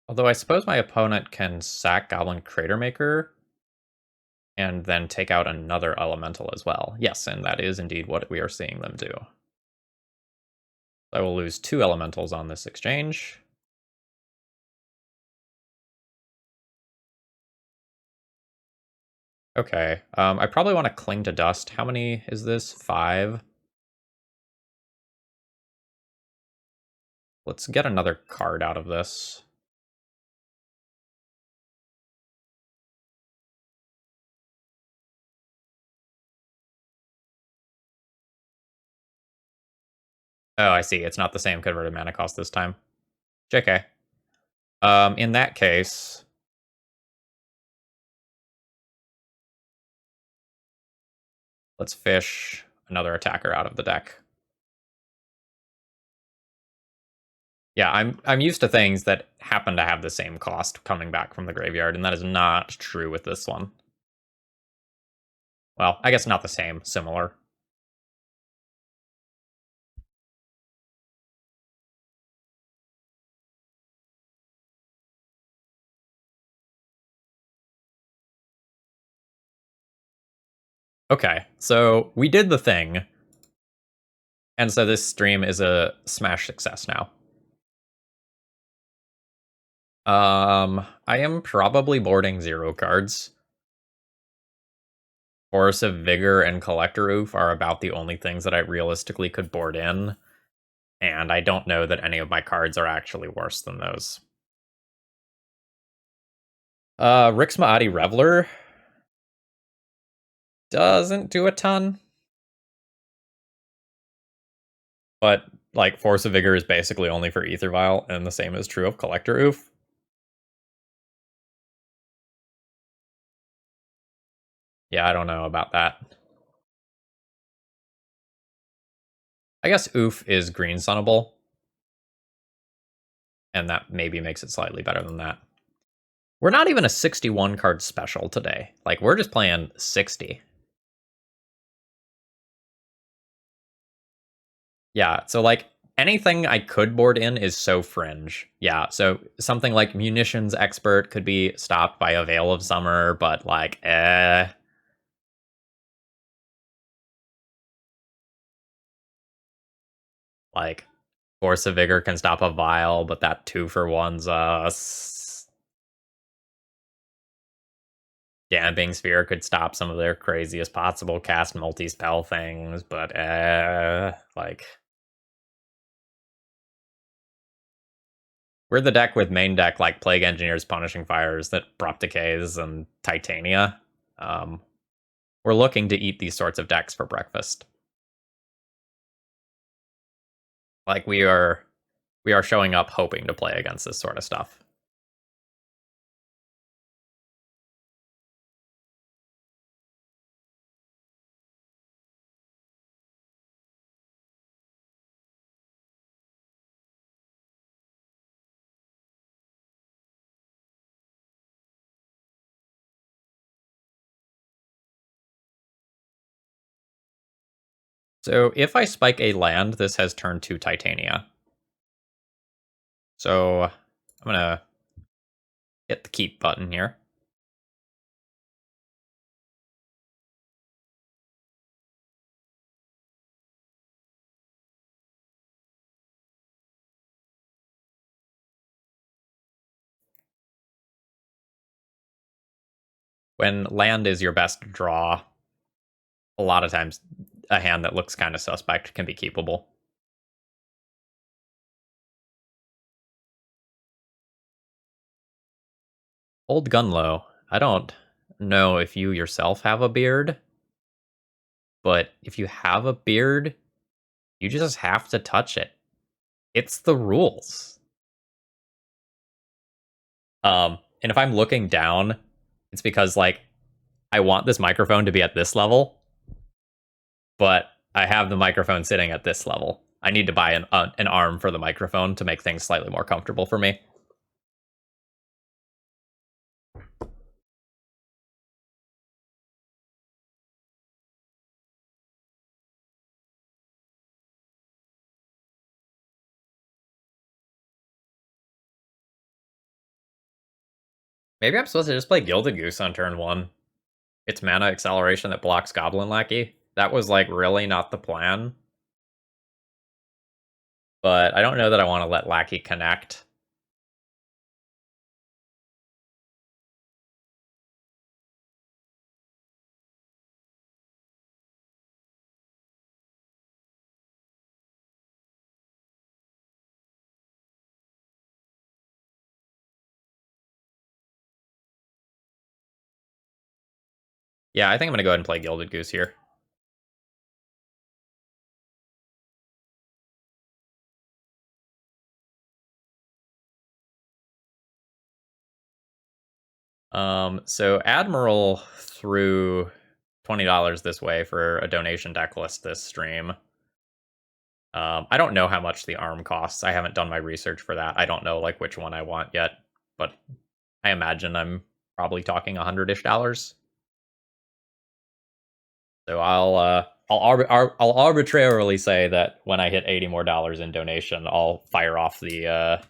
Although I suppose my opponent can sack Goblin Cratermaker and then take out another elemental as well. Yes, and that is indeed what we are seeing them do. I will lose 2 elementals on this exchange. Okay, I probably want to Cling to Dust. How many is this? 5? Let's get another card out of this. Oh, I see. It's not the same converted mana cost this time. JK. In that case, let's fish another attacker out of the deck. Yeah, I'm used to things that happen to have the same cost coming back from the graveyard, and that is not true with this one. Well, I guess not the same, similar. Okay, so we did the thing. And so this stream is a smash success now. I am probably boarding 0 cards. Force of Vigor and Collector Oof are about the only things that I realistically could board in, and I don't know that any of my cards are actually worse than those. Rix Maadi Reveler doesn't do a ton. But, like, Force of Vigor is basically only for Aether Vial, and the same is true of Collector Oof. Yeah, I don't know about that. I guess Oof is green sunnable, and that maybe makes it slightly better than that. We're not even a 61 card special today. Like, we're just playing 60. Yeah, so, like, anything I could board in is so fringe. Yeah, so something like Munitions Expert could be stopped by a Veil of Summer, but, like, Like, Force of Vigor can stop a Vial, but that 2-for-1's Damping Sphere could stop some of their craziest possible cast multi-spell things, but like, we're the deck with main deck like Plague Engineers, Punishing Fires, that Prop Decays, and Titania. We're looking to eat these sorts of decks for breakfast. Like, we are showing up hoping to play against this sort of stuff. So if I spike a land, this has turned to Titania. So I'm gonna hit the keep button here. When land is your best draw, a lot of times a hand that looks kind of suspect can be keepable. Old Gunlow. I don't know if you yourself have a beard, but if you have a beard, you just have to touch it. It's the rules. And if I'm looking down, it's because like I want this microphone to be at this level, but I have the microphone sitting at this level. I need to buy an arm for the microphone to make things slightly more comfortable for me. Maybe I'm supposed to just play Gilded Goose on turn 1. It's mana acceleration that blocks Goblin Lackey. That was like really not the plan. But I don't know that I want to let Lackey connect. Yeah, I think I'm going to go ahead and play Gilded Goose here. So Admiral threw $20 this way for a donation deck list this stream. I don't know how much the arm costs. I haven't done my research for that. I don't know like which one I want yet, but I imagine I'm probably talking $100-ish. So I'll arbitrarily say that when I hit $80 more in donation, I'll fire off the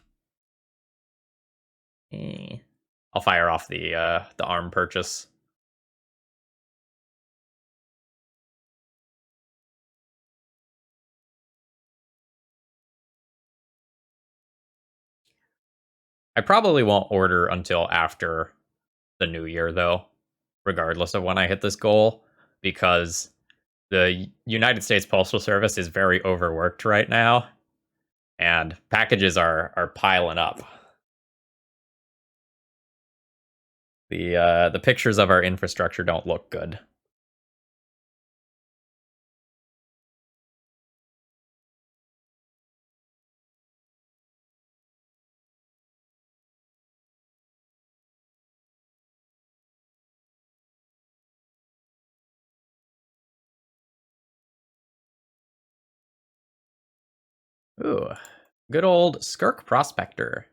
the arm purchase. I probably won't order until after the new year, though, regardless of when I hit this goal, because the United States Postal Service is very overworked right now, and packages are piling up. The pictures of our infrastructure don't look good. Ooh, good old Skirk Prospector.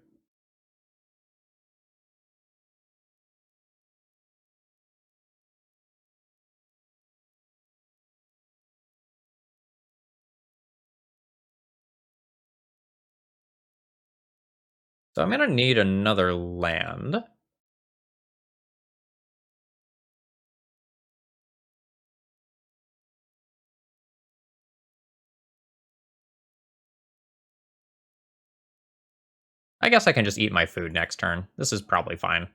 So I'm gonna need another land. I guess I can just eat my food next turn. This is probably fine.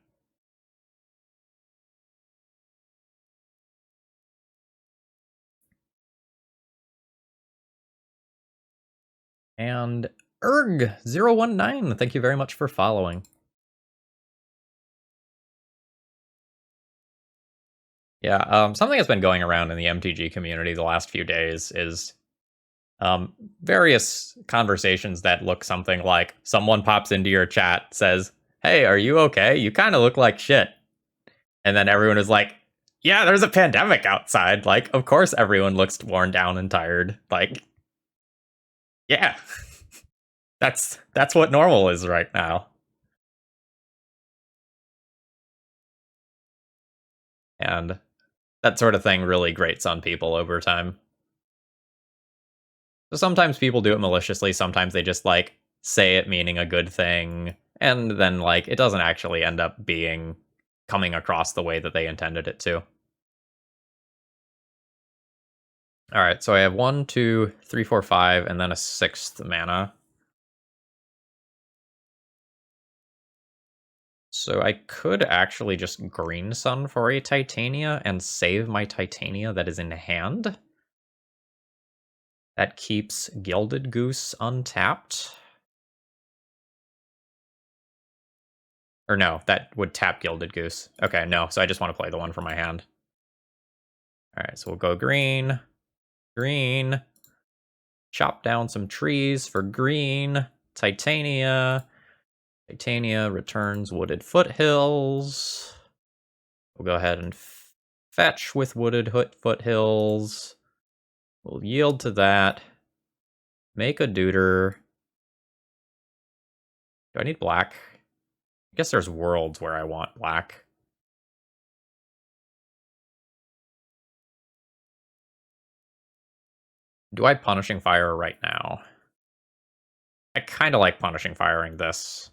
And Erg019, thank you very much for following. Yeah, something that's been going around in the MTG community the last few days is various conversations that look something like someone pops into your chat, says, "Hey, are you okay? You kind of look like shit." And then everyone is like, "Yeah, there's a pandemic outside. Like, of course everyone looks worn down and tired. Like, yeah." That's what normal is right now. And that sort of thing really grates on people over time. So sometimes people do it maliciously, sometimes they just like say it meaning a good thing, and then like it doesn't actually end up being coming across the way that they intended it to. All right, so I have 1, 2, 3, 4, 5, and then a 6th mana. So I could actually just green sun for a Titania and save my Titania that is in hand. That keeps Gilded Goose untapped. Or no, that would tap Gilded Goose. Okay, no, so I just want to play the one from my hand. Alright, so we'll go green. Green. Chop down some trees for green. Titania. Titania returns Wooded Foothills. We'll go ahead and fetch with Wooded Foothills. We'll yield to that. Make a Deuter. Do I need black? I guess there's worlds where I want black. Do I Punishing Fire right now? I kind of like Punishing Firing this.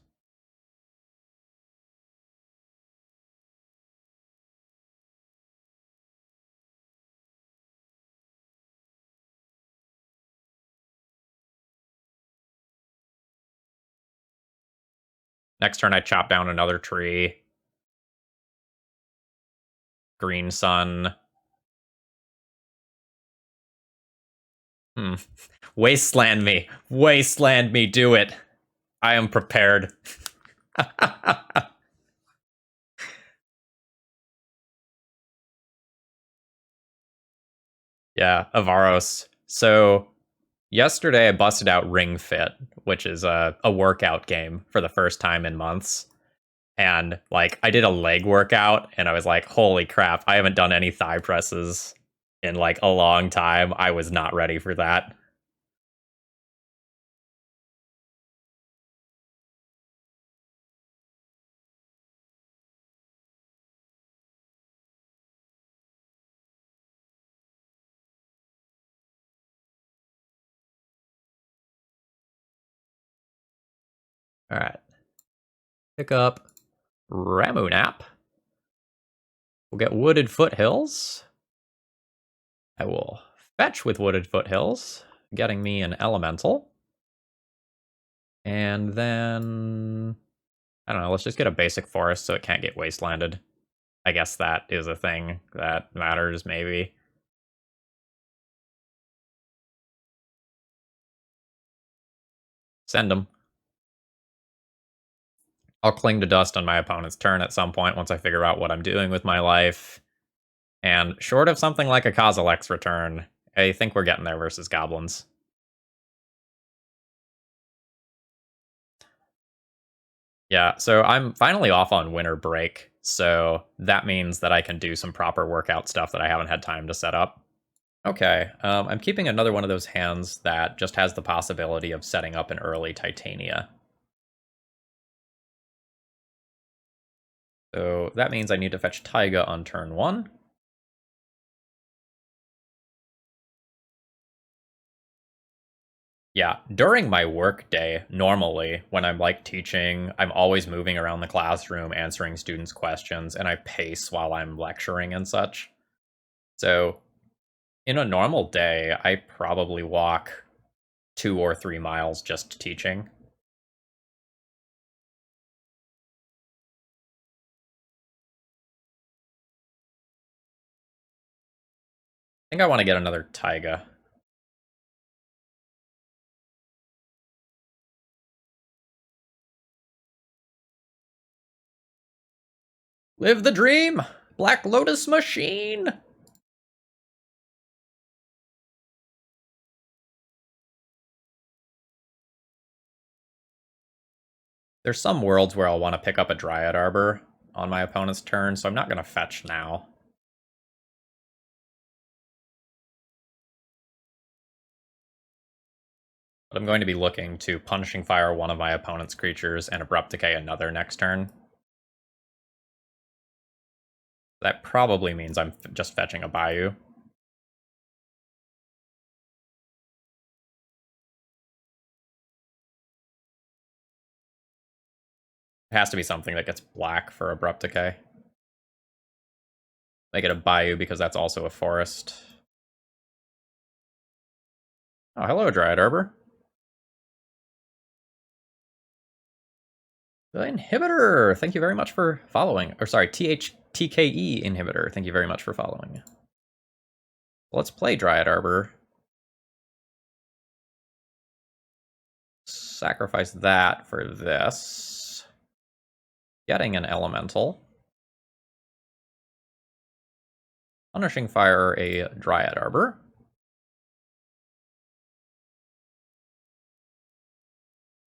Next turn I chop down another tree. Green Sun. Wasteland me. Wasteland me, do it. I am prepared. Yeah, Avaros. So yesterday I busted out Ring Fit, which is a workout game for the first time in months. And like I did a leg workout and I was like, holy crap, I haven't done any thigh presses in like a long time. I was not ready for that. All right. Pick up Ramunap. We'll get Wooded Foothills. I will fetch with Wooded Foothills, getting me an elemental. And then, I don't know, let's just get a basic forest so it can't get wastelanded. I guess that is a thing that matters, maybe. Send them. I'll cling to dust on my opponent's turn at some point once I figure out what I'm doing with my life. And short of something like a Kozilek's return, I think we're getting there versus goblins. Yeah, so I'm finally off on winter break, so that means that I can do some proper workout stuff that I haven't had time to set up. Okay, I'm keeping another one of those hands that just has the possibility of setting up an early Titania. So that means I need to fetch Taiga on turn 1. Yeah, during my work day, normally, when I'm like teaching, I'm always moving around the classroom, answering students' questions, and I pace while I'm lecturing and such. So in a normal day, I probably walk 2 or 3 miles just teaching. I think I want to get another Taiga. Live the dream! Black Lotus machine! There's some worlds where I'll want to pick up a Dryad Arbor on my opponent's turn, so I'm not going to fetch now. But I'm going to be looking to Punishing Fire one of my opponent's creatures and Abrupt Decay another next turn. That probably means I'm just fetching a Bayou. It has to be something that gets black for Abrupt Decay. Make it a Bayou because that's also a forest. Oh, hello, Dryad Arbor. The Inhibitor, thank you very much for following. Or sorry, THTKE Inhibitor, thank you very much for following. Let's play Dryad Arbor. Sacrifice that for this. Getting an Elemental. Punishing Fire a Dryad Arbor.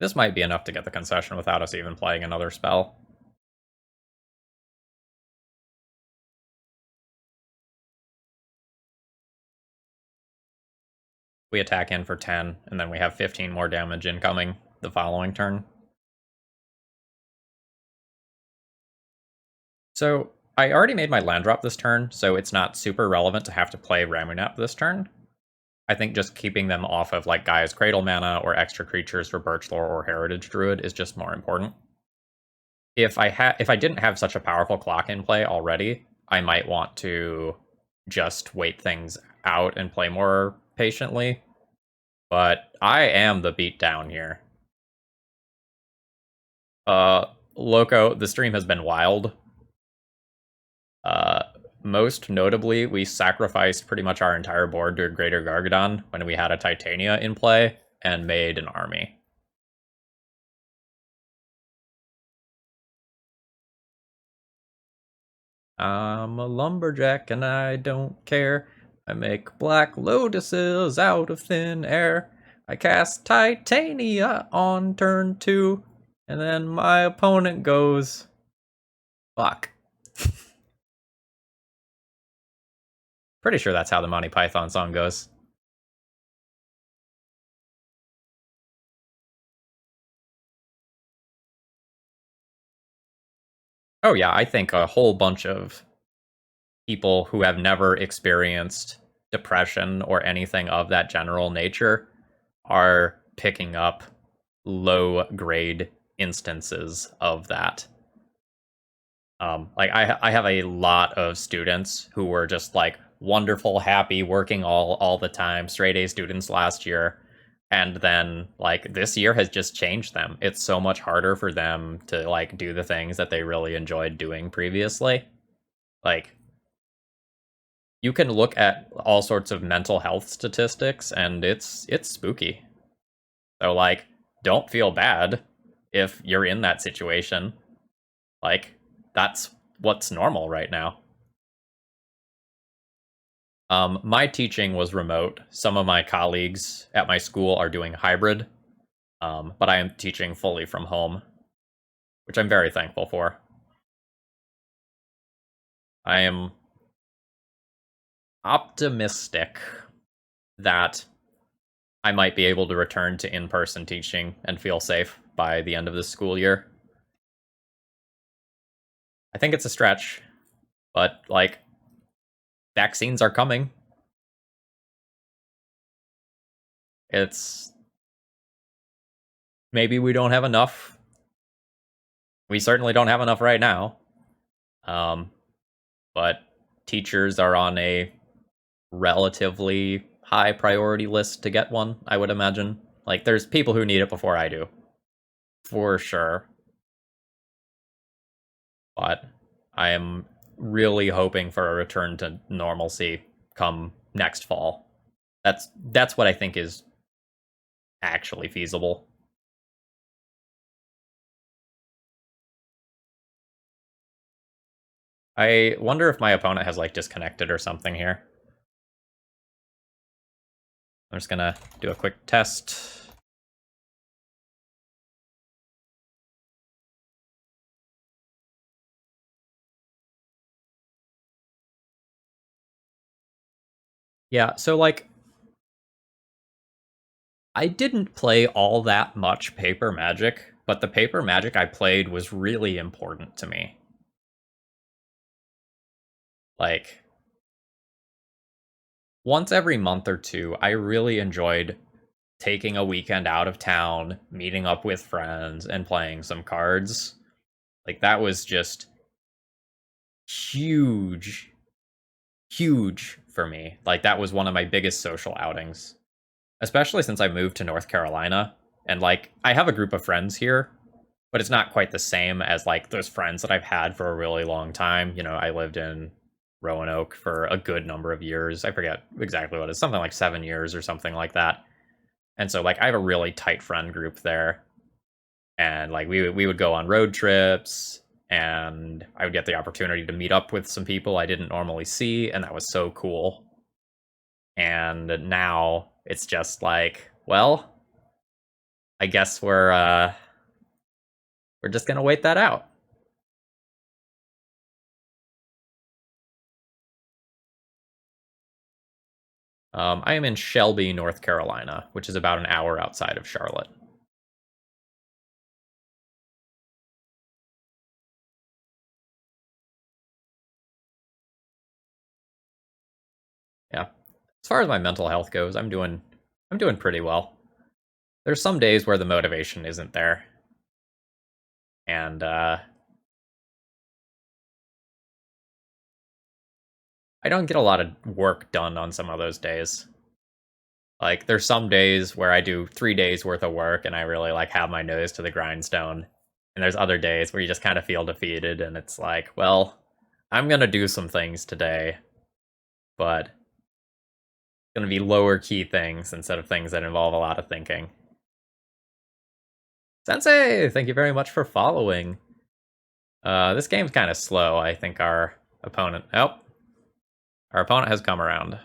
This might be enough to get the concession without us even playing another spell. We attack in for 10, and then we have 15 more damage incoming the following turn. So, I already made my land drop this turn, so it's not super relevant to have to play Ramunap this turn. I think just keeping them off of like Gaia's Cradle mana or extra creatures for Birchlore or Heritage Druid is just more important. If I didn't have such a powerful clock in play already, I might want to just wait things out and play more patiently. But I am the beatdown here. Loco, the stream has been wild. Most notably, we sacrificed pretty much our entire board to Greater Gargadon when we had a Titania in play and made an army. I'm a lumberjack and I don't care. I make Black Lotuses out of thin air. I cast Titania on turn 2, and then my opponent goes... Fuck. Pretty sure that's how the Monty Python song goes. Oh yeah, I think a whole bunch of people who have never experienced depression or anything of that general nature are picking up low-grade instances of that. Like I have a lot of students who were just like wonderful, happy, working all the time, straight A students last year, and then like this year has just changed them. It's so much harder for them to like do the things that they really enjoyed doing previously. Like you can look at all sorts of mental health statistics and it's spooky. So like don't feel bad if you're in that situation. Like that's what's normal right now. My teaching was remote. Some of my colleagues at my school are doing hybrid, but I am teaching fully from home, which I'm very thankful for. I am optimistic that I might be able to return to in-person teaching and feel safe by the end of this school year. I think it's a stretch, but like vaccines are coming. It's maybe we don't have enough. We certainly don't have enough right now. But teachers are on a relatively high priority list to get one, I would imagine. Like there's people who need it before I do. For sure. But I am really hoping for a return to normalcy come next fall. That's what I think is actually feasible. I wonder if my opponent has like disconnected or something here. I'm just gonna do a quick test. Yeah, so like I didn't play all that much paper Magic, but the paper Magic I played was really important to me. Like once every month or two, I really enjoyed taking a weekend out of town, meeting up with friends, and playing some cards. Like that was just huge for me. Like that was one of my biggest social outings, especially since I moved to North Carolina. And like I have a group of friends here, but it's not quite the same as like those friends that I've had for a really long time. You know, I lived in Roanoke for a good number of years. I forget exactly what it is, something like 7 years or something like that. And so like I have a really tight friend group there, and like we would go on road trips, and I would get the opportunity to meet up with some people I didn't normally see, and that was so cool. And now it's just like, well, I guess we're just gonna wait that out. I am in Shelby, North Carolina, which is about an hour outside of Charlotte. Yeah. As far as my mental health goes, I'm doing pretty well. There's some days where the motivation isn't there, and I don't get a lot of work done on some of those days. Like there's some days where I do 3 days worth of work and I really like have my nose to the grindstone. And there's other days where you just kind of feel defeated and it's like, well, I'm gonna do some things today, but it's gonna be lower key things instead of things that involve a lot of thinking. Sensei, thank you very much for following. This game's kind of slow. I think our opponent has come around.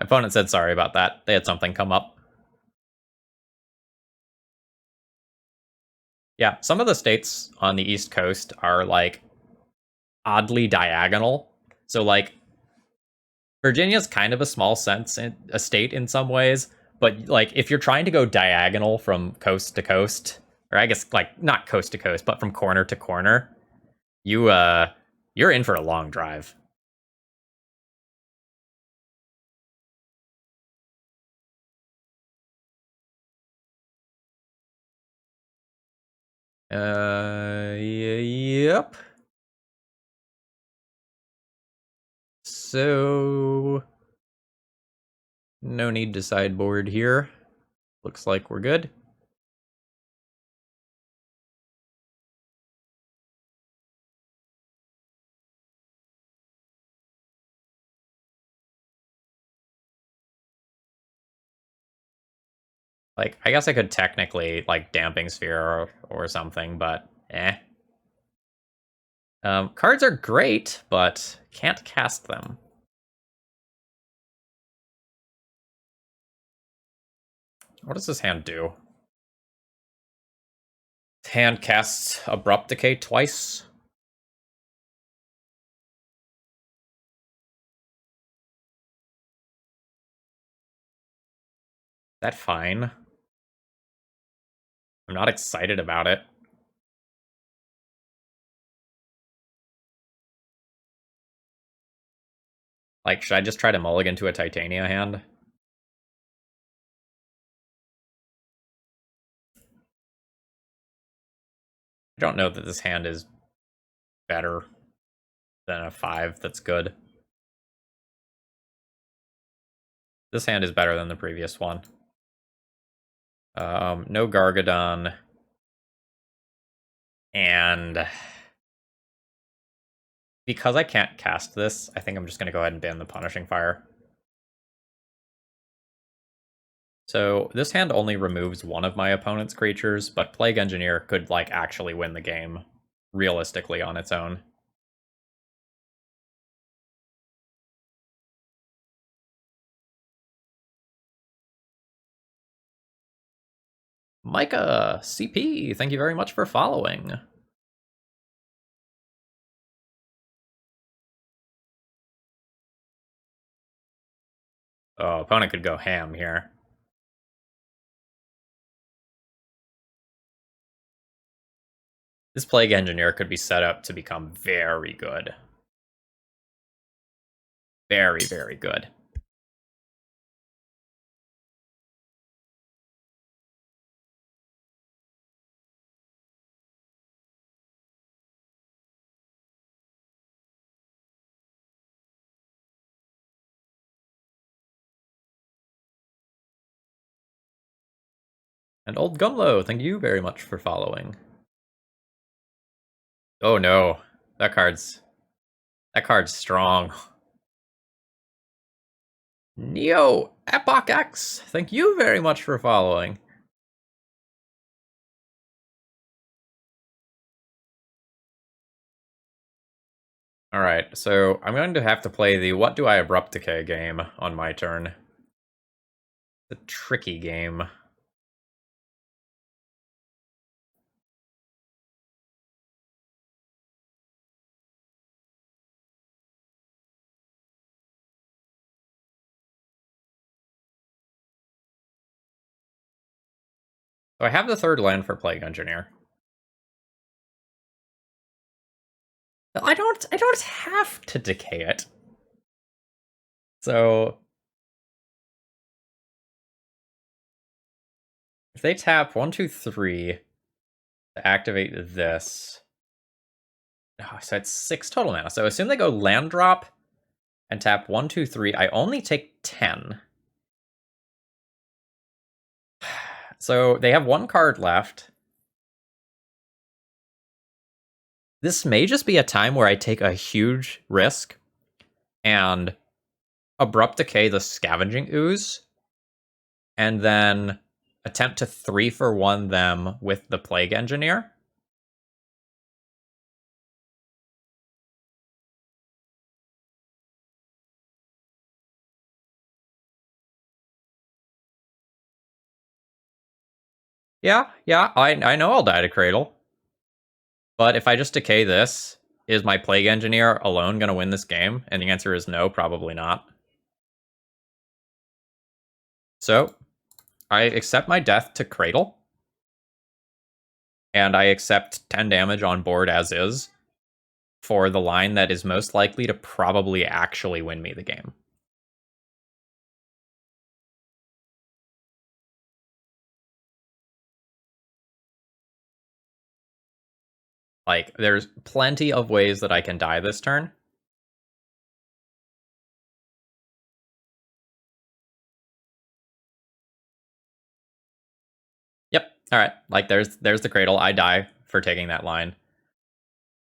My opponent said sorry about that. They had something come up. Yeah, some of the states on the East Coast are like oddly diagonal. So like Virginia's kind of a small a state in some ways, but like if you're trying to go diagonal from coast to coast, or I guess like not coast to coast, but from corner to corner, you you're in for a long drive. Yep. So no need to sideboard here. Looks like we're good. Like, I guess I could technically, like, Damping Sphere or something, but eh. Cards are great, but can't cast them. What does this hand do? Hand casts Abrupt Decay twice. That fine. I'm not excited about it. Like, should I just try to mulligan to a Titania hand? I don't know that this hand is better than a 5 that's good. This hand is better than the previous one. No Gargadon. And because I can't cast this, I think I'm just going to go ahead and ban the Punishing Fire. So this hand only removes one of my opponent's creatures, but Plague Engineer could like actually win the game realistically on its own. Micah CP, thank you very much for following. Oh, opponent could go ham here. This Plague Engineer could be set up to become very good. Very, very good. And Old Gumlo, thank you very much for following. Oh no, that card's strong. Neo Applejacks, thank you very much for following. Alright, so I'm going to have to play the What Do I Abrupt Decay game on my turn. The tricky game. So I have the third land for Plague Engineer. I don't have to decay it. So if they tap 1, 2, 3 to activate this. Oh, so it's 6 total mana. So assume they go land drop and tap 1, 2, 3. I only take 10. So they have one card left. This may just be a time where I take a huge risk and Abrupt Decay the Scavenging Ooze, and then attempt to 3-for-1 them with the Plague Engineer. Yeah, I know I'll die to Cradle. But if I just decay this, is my Plague Engineer alone going to win this game? And the answer is no, probably not. So, I accept my death to Cradle. And I accept 10 damage on board as is for the line that is most likely to probably actually win me the game. Like, there's plenty of ways that I can die this turn. Yep, alright. Like, there's the Cradle. I die for taking that line.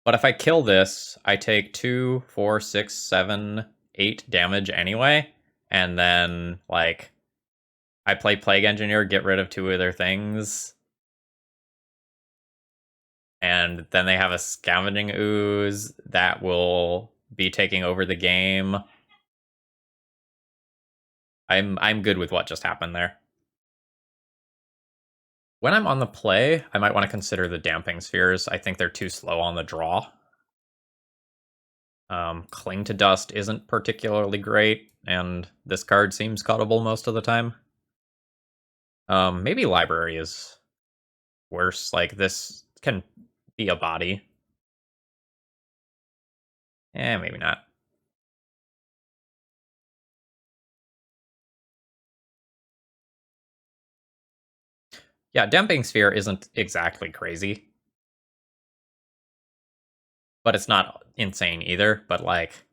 But if I kill this, I take 2, 4, 6, 7, 8 damage anyway. And then, like, I play Plague Engineer, get rid of 2 of their things. And then they have a Scavenging Ooze that will be taking over the game. I'm good with what just happened there. When I'm on the play, I might want to consider the Damping Spheres. I think they're too slow on the draw. Cling to Dust isn't particularly great, and this card seems cuttable most of the time. Maybe Library is worse. Like, this can be a body. Maybe not. Yeah, Damping Sphere isn't exactly crazy. But it's not insane either. But, like,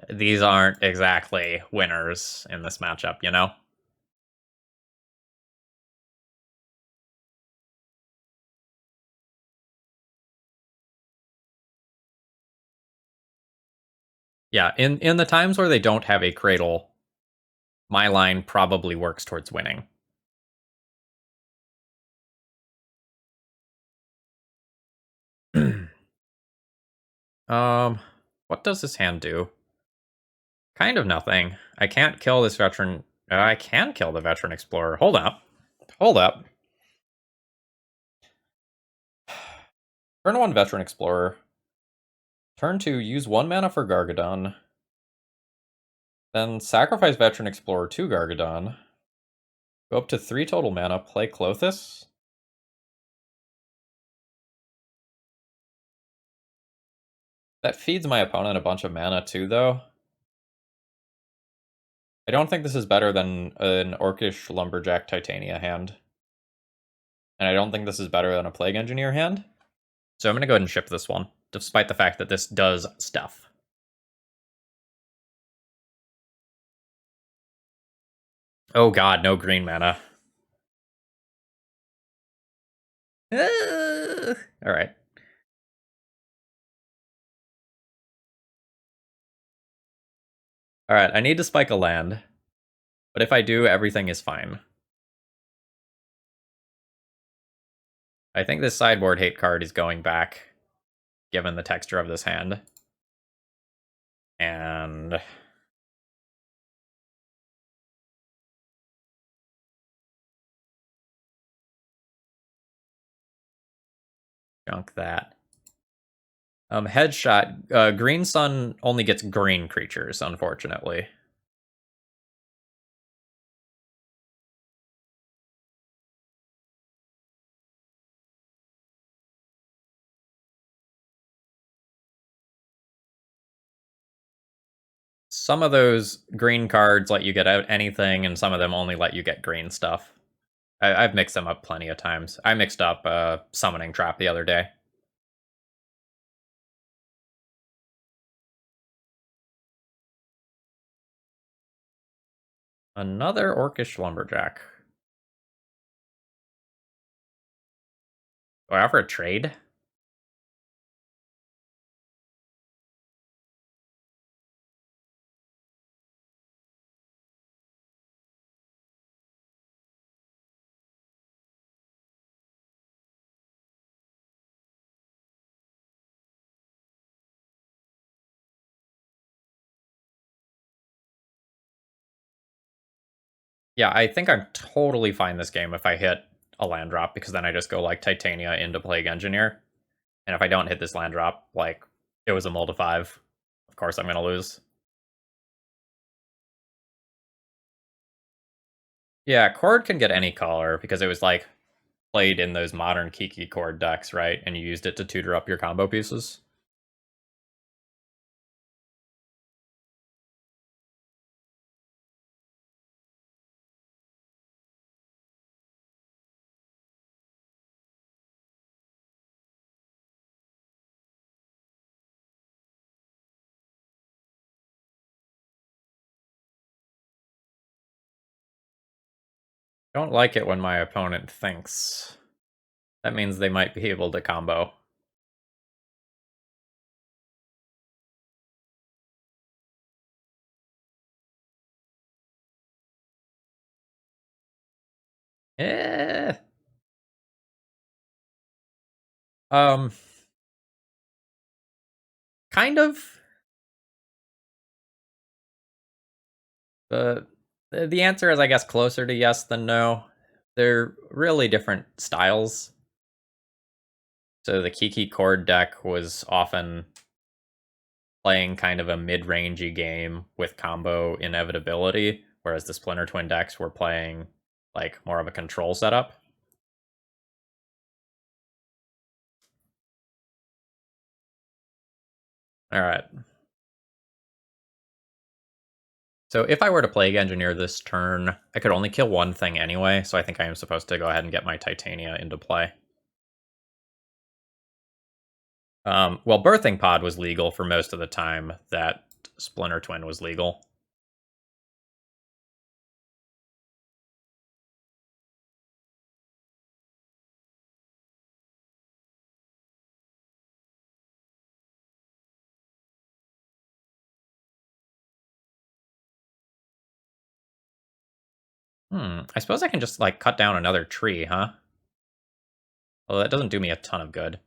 these aren't exactly winners in this matchup, you know? Yeah, in the times where they don't have a Cradle, my line probably works towards winning. What does this hand do? Kind of nothing. I can't kill this veteran. I can kill the Veteran Explorer. Hold up. Hold up. Turn 1 Veteran Explorer. Turn 2, use 1 mana for Gargadon. Then sacrifice Veteran Explorer to Gargadon. Go up to 3 total mana, play Clothis. That feeds my opponent a bunch of mana too, though. I don't think this is better than an Orcish Lumberjack Titania hand. And I don't think this is better than a Plague Engineer hand. So I'm going to go ahead and ship this one, despite the fact that this does stuff. Oh god, no green mana. All right. All right, I need to spike a land, but if I do, everything is fine. I think this sideboard hate card is going back, given the texture of this hand. And junk that. Headshot. Green Sun only gets green creatures, unfortunately. Some of those green cards let you get out anything, and some of them only let you get green stuff. I've mixed them up plenty of times. I mixed up Summoning Trap the other day. Another Orcish Lumberjack. Do I offer a trade? Yeah, I think I'm totally fine this game if I hit a land drop, because then I just go like Titania into Plague Engineer. And if I don't hit this land drop, like, it was a mull to 5. Of course I'm gonna lose. Yeah, Chord can get any color, because it was like played in those modern Kiki Chord decks, right? And you used it to tutor up your combo pieces. Don't like it when my opponent thinks. That means they might be able to combo. Eh. Um, kind of. The answer is, I guess, closer to yes than no. They're really different styles. So the Kiki Chord deck was often playing kind of a mid-rangey game with combo inevitability, whereas the Splinter Twin decks were playing like more of a control setup. All right. So if I were to Plague Engineer this turn, I could only kill one thing anyway, so I think I am supposed to go ahead and get my Titania into play. Well, Birthing Pod was legal for most of the time that Splinter Twin was legal. I suppose I can just, like, cut down another tree, huh? Well, that doesn't do me a ton of good.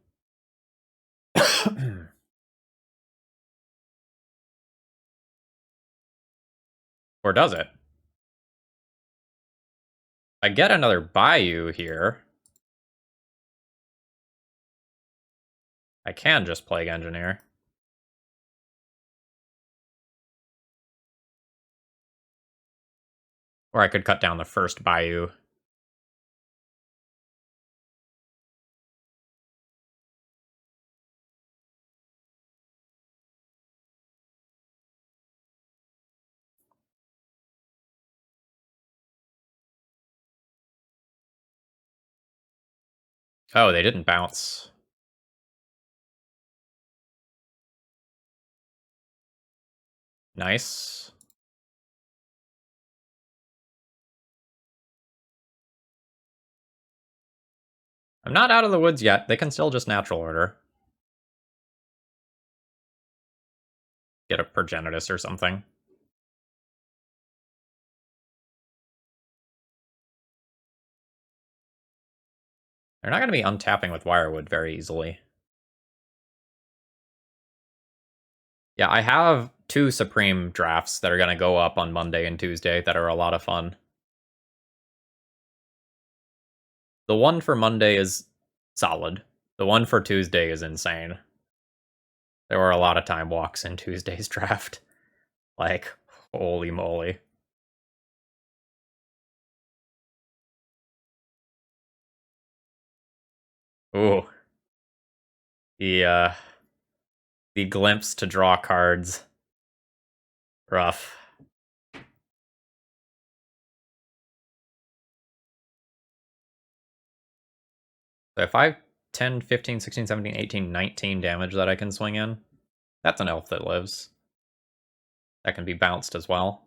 Or does it? I get another Bayou here. I can just Plague Engineer. Or I could cut down the first Bayou. Oh, they didn't bounce. Nice. I'm not out of the woods yet. They can still just natural order. Get a Progenitus or something. They're not going to be untapping with Wirewood very easily. Yeah, I have 2 Supreme drafts that are going to go up on Monday and Tuesday that are a lot of fun. The one for Monday is solid. The one for Tuesday is insane. There were a lot of time walks in Tuesday's draft. Like, holy moly. Ooh. The glimpse to draw cards. Rough. So if I have 10, 15, 16, 17, 18, 19 damage that I can swing in, that's an elf that lives. That can be bounced as well.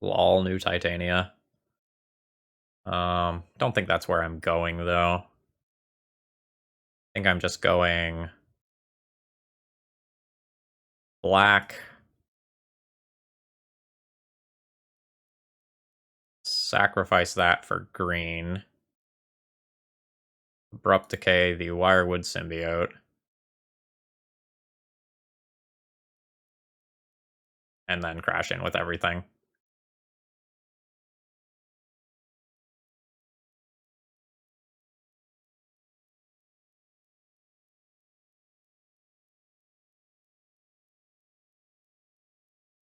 All new Titania. Don't think that's where I'm going, though. I think I'm just going black. Sacrifice that for green. Abrupt Decay, the Wirewood Symbiote. And then crash in with everything.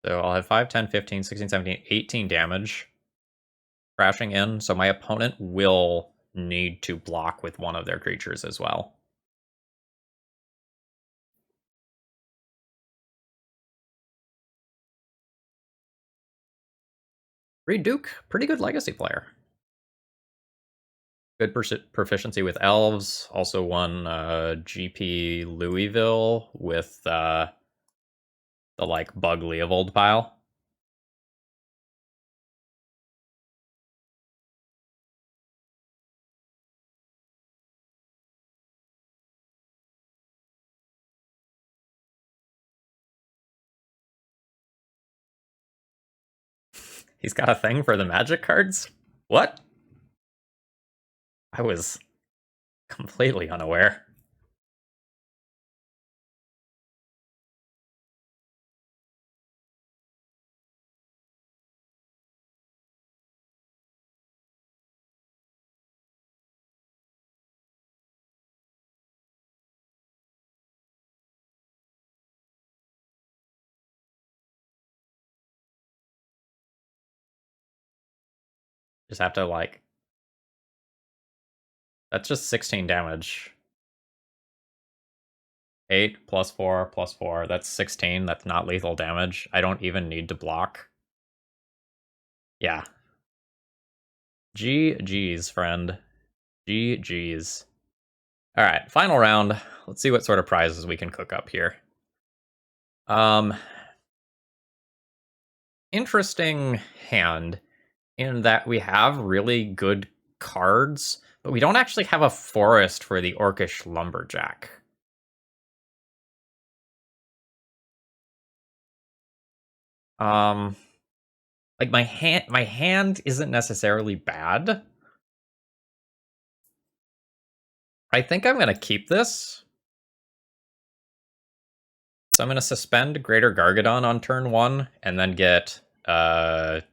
So I'll have 5, 10, 15, 16, 17, 18 damage crashing in, so my opponent will need to block with one of their creatures as well. Reed Duke, pretty good legacy player. Good proficiency with elves. Also won GP Louisville with the like Bug Leovold pile. He's got a thing for the magic cards? What? I was completely unaware. Just have to like... That's just 16 damage. 8 plus 4 plus 4. That's 16. That's not lethal damage. I don't even need to block. Yeah. GG's, friend. GG's. Alright, final round. Let's see what sort of prizes we can cook up here. Interesting hand in that we have really good cards, but we don't actually have a forest for the Orcish Lumberjack. Like my hand isn't necessarily bad. I think I'm gonna keep this. So I'm gonna suspend Greater Gargadon on turn 1, and then get the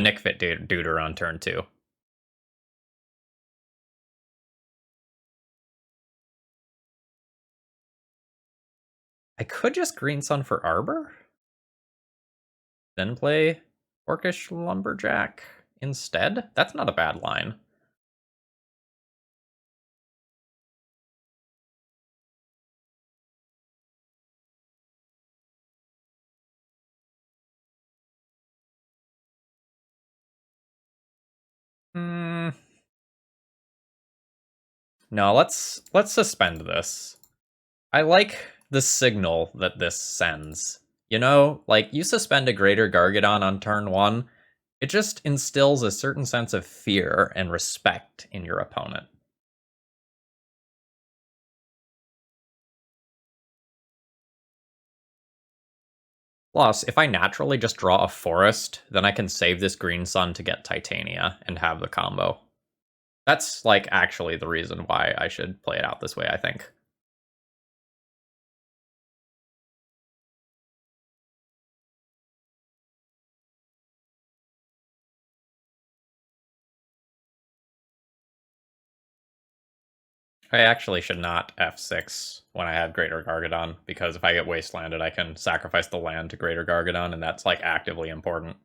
Nickfit Duder on turn 2. I could just Green Sun for Arbor, then play Orcish Lumberjack instead. That's not a bad line. No, let's suspend this. I like the signal that this sends. You know, like you suspend a Greater Gargadon on turn 1, it just instills a certain sense of fear and respect in your opponent. Plus, if I naturally just draw a forest, then I can save this green sun to get Titania and have the combo. That's, like, actually the reason why I should play it out this way, I think. I actually should not F6 when I have Greater Gargadon, because if I get Wastelanded, I can sacrifice the land to Greater Gargadon, and that's, like, actively important.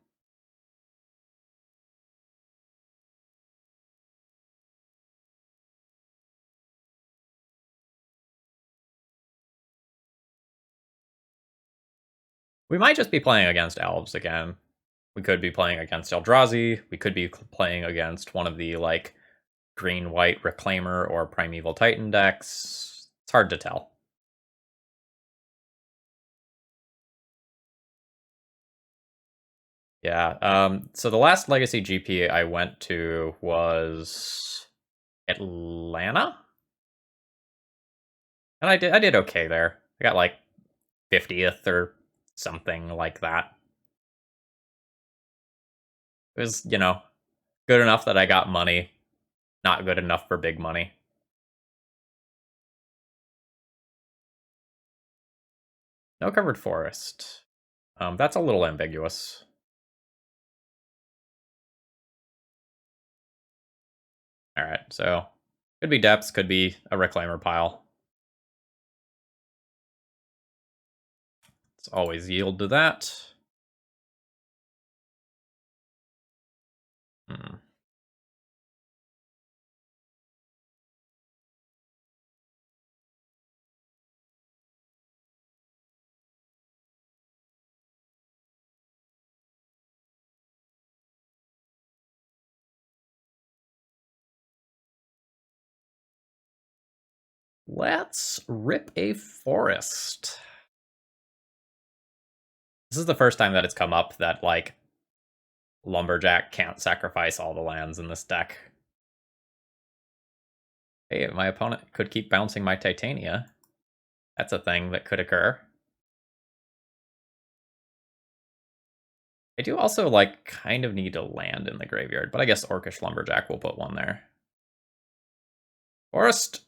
We might just be playing against Elves again. We could be playing against Eldrazi, we could be playing against one of the, like, green-white Reclaimer or Primeval Titan decks. It's hard to tell. Yeah, so the last Legacy GP I went to was Atlanta? And I did okay there. I got, like, 50th or something like that. It was, you know, good enough that I got money, not good enough for big money. No covered forest. That's a little ambiguous. Alright, so could be depths, could be a reclaimer pile. Let's always yield to that. Hmm. Let's rip a forest. This is the first time that it's come up that, like, Lumberjack can't sacrifice all the lands in this deck. Hey, my opponent could keep bouncing my Titania. That's a thing that could occur. I do also, like, kind of need to land in the graveyard, but I guess Orcish Lumberjack will put one there. Forest!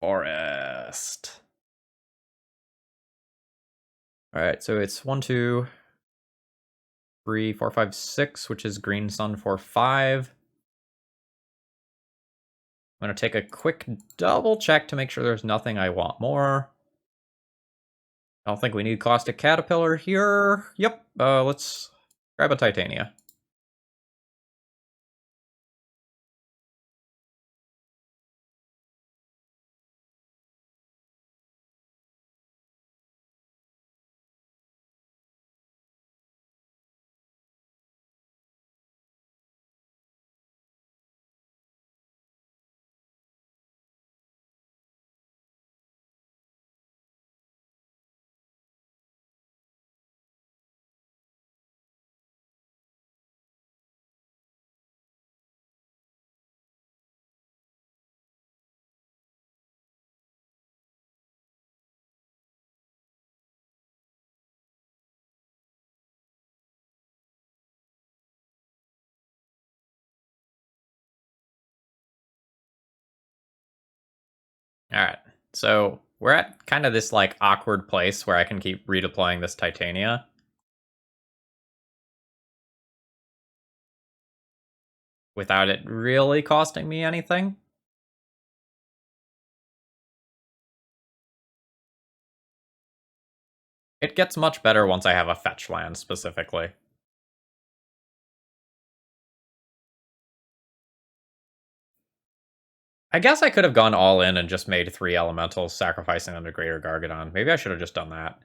Forest. Alright, so it's 1, 2, 3, 4, 5, 6, which is green sun for 5. I'm going to take a quick double check to make sure there's nothing I want more. I don't think we need Caustic Caterpillar here. Yep, let's grab a Titania. Alright, so we're at kind of this, like, awkward place where I can keep redeploying this Titania. Without it really costing me anything. It gets much better once I have a fetch land, specifically. I guess I could have gone all in and just made 3 elementals, sacrificing them to Greater Gargadon. Maybe I should have just done that.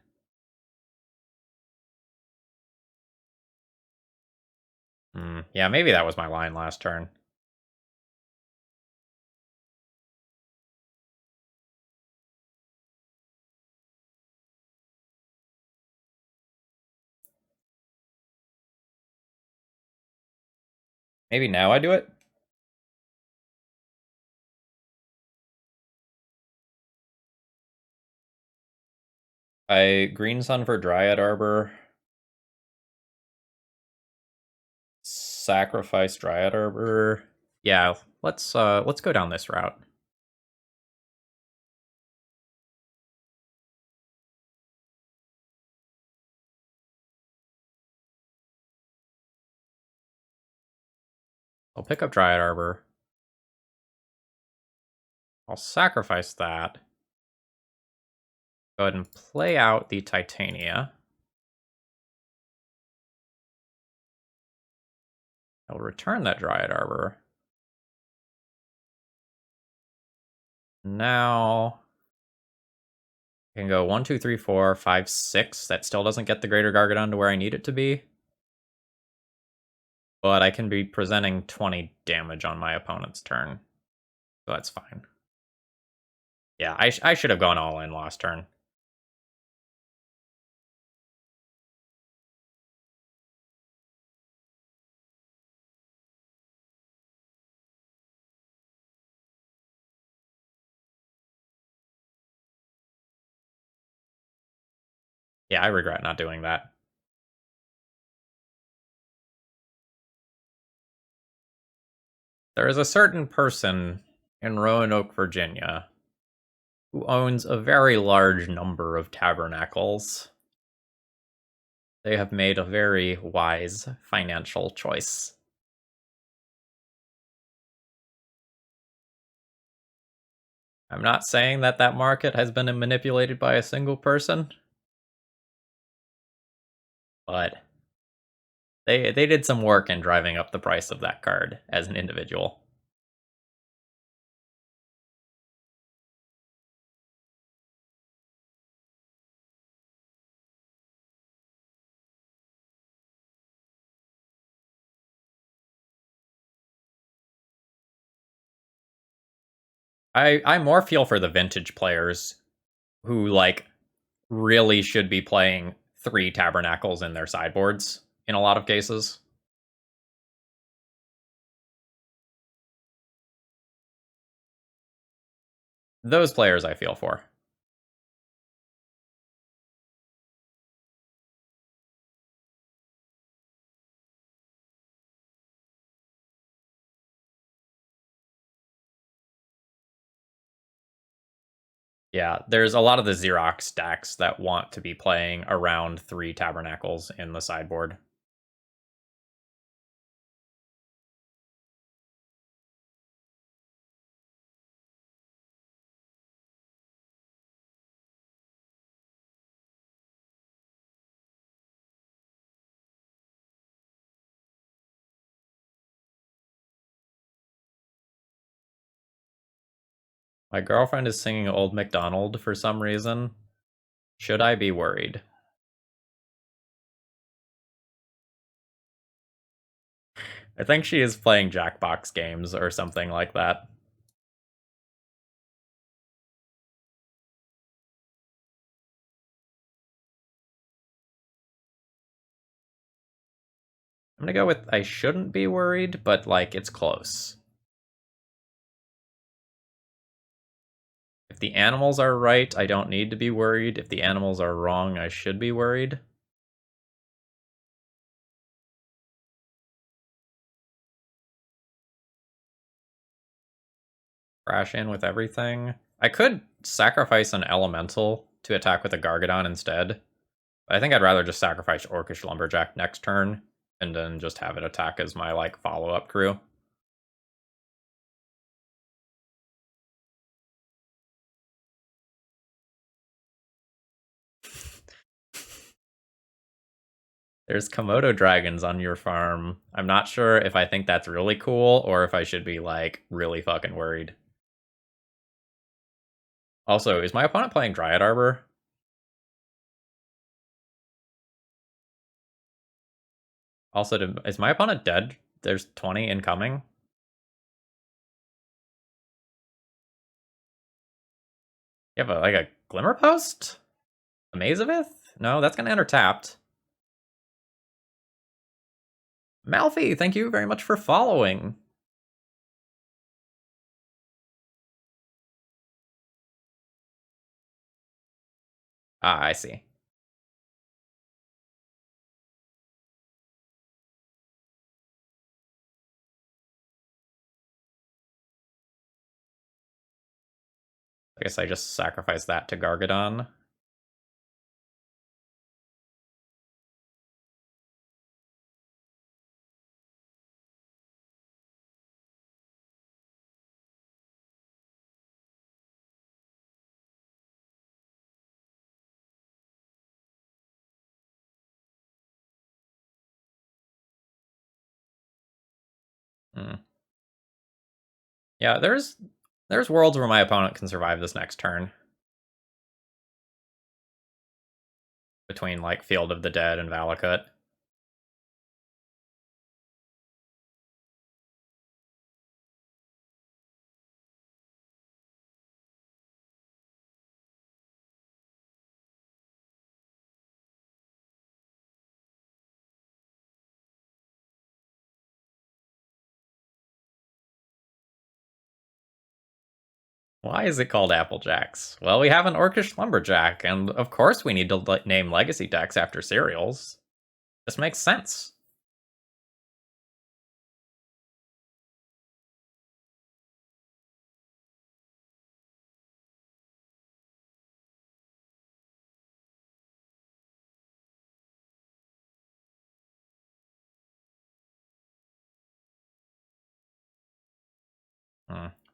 Yeah, maybe that was my line last turn. Maybe now I do it? I Green Sun for Dryad Arbor. Sacrifice Dryad Arbor. Yeah, let's go down this route. I'll pick up Dryad Arbor. I'll sacrifice that. Go ahead and play out the Titania. I'll return that Dryad Arbor. Now I can go 1, 2, 3, 4, 5, 6. That still doesn't get the Greater Gargadon to where I need it to be. But I can be presenting 20 damage on my opponent's turn. So that's fine. Yeah, I should have gone all in last turn. Yeah, I regret not doing that. There is a certain person in Roanoke, Virginia, who owns a very large number of tabernacles. They have made a very wise financial choice. I'm not saying that that market has been manipulated by a single person, but they did some work in driving up the price of that card as an individual. I more feel for the vintage players who like really should be playing 3 tabernacles in their sideboards in a lot of cases. Those players I feel for. Yeah, there's a lot of the Xerox decks that want to be playing around 3 tabernacles in the sideboard. My girlfriend is singing Old MacDonald for some reason. Should I be worried? I think she is playing Jackbox games or something like that. I'm gonna go with I shouldn't be worried, but like it's close. If the animals are right, I don't need to be worried. If the animals are wrong, I should be worried. Crash in with everything. I could sacrifice an elemental to attack with a Gargadon instead. I think I'd rather just sacrifice Orcish Lumberjack next turn and then just have it attack as my like follow-up crew. There's Komodo dragons on your farm. I'm not sure if I think that's really cool or if I should be like really fucking worried. Also, is my opponent playing Dryad Arbor? Also, is my opponent dead? There's 20 incoming. You have like a Glimmer Post? A Maze of Ith? No, that's gonna enter tapped. Malfi, thank you very much for following. Ah, I see. I guess I just sacrifice that to Gargadon. Hmm. Yeah, there's worlds where my opponent can survive this next turn. Between, like, Field of the Dead and Valakut. Why is it called Applejacks? Well, we have an Orcish Lumberjack, and of course we need to name legacy decks after cereals. This makes sense.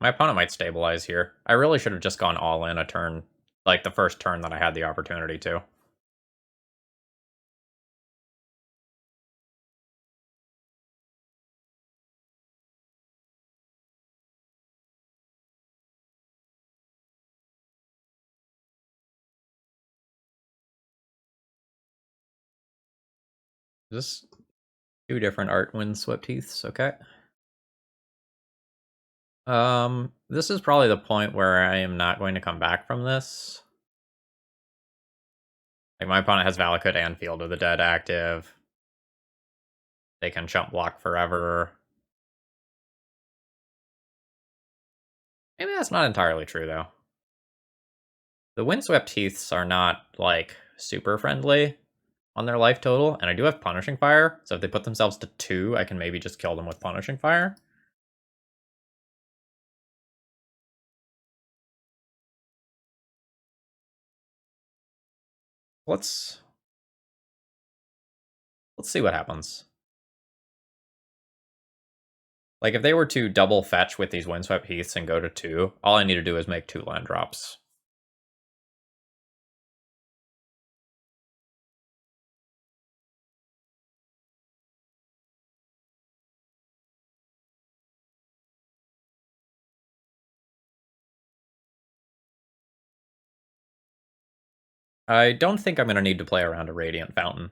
My opponent might stabilize here. I really should have just gone all in a turn, like the first turn that I had the opportunity to. Is this two different art windswept heaths? Okay. This is probably the point where I am not going to come back from this. Like, my opponent has Valakut and Field of the Dead active. They can chump block forever. Maybe that's not entirely true, though. The windswept heaths are not, like, super friendly on their life total, and I do have Punishing Fire, so if they put themselves to 2, I can maybe just kill them with Punishing Fire. Let's see what happens. Like, if they were to double fetch with these windswept heaths and go to 2, all I need to do is make 2 land drops. I don't think I'm going to need to play around a Radiant Fountain.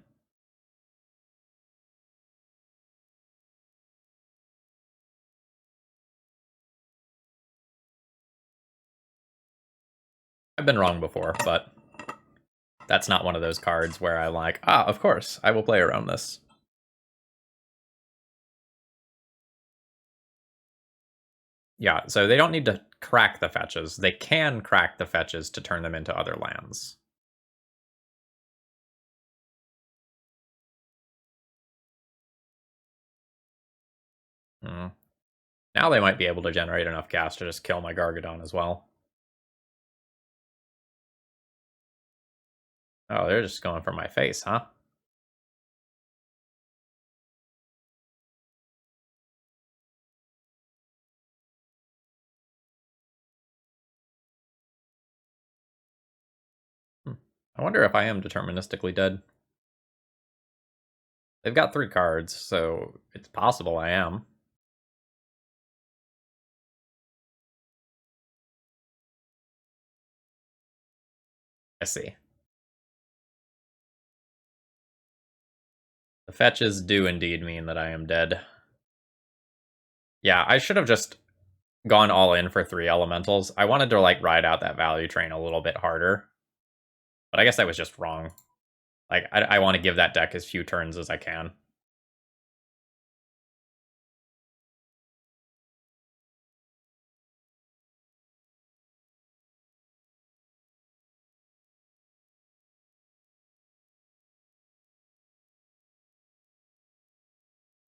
I've been wrong before, but that's not one of those cards where I'm like, ah, of course, I will play around this. Yeah, so they don't need to crack the fetches. They can crack the fetches to turn them into other lands. Now they might be able to generate enough gas to just kill my Gargadon as well. Oh, they're just going for my face, huh? I wonder if I am deterministically dead. They've got 3 cards, so it's possible I am. I see. The fetches do indeed mean that I am dead. Yeah, I should have just gone all in for 3 elementals. I wanted to, like, ride out that value train a little bit harder. But I guess I was just wrong. Like, I want to give that deck as few turns as I can.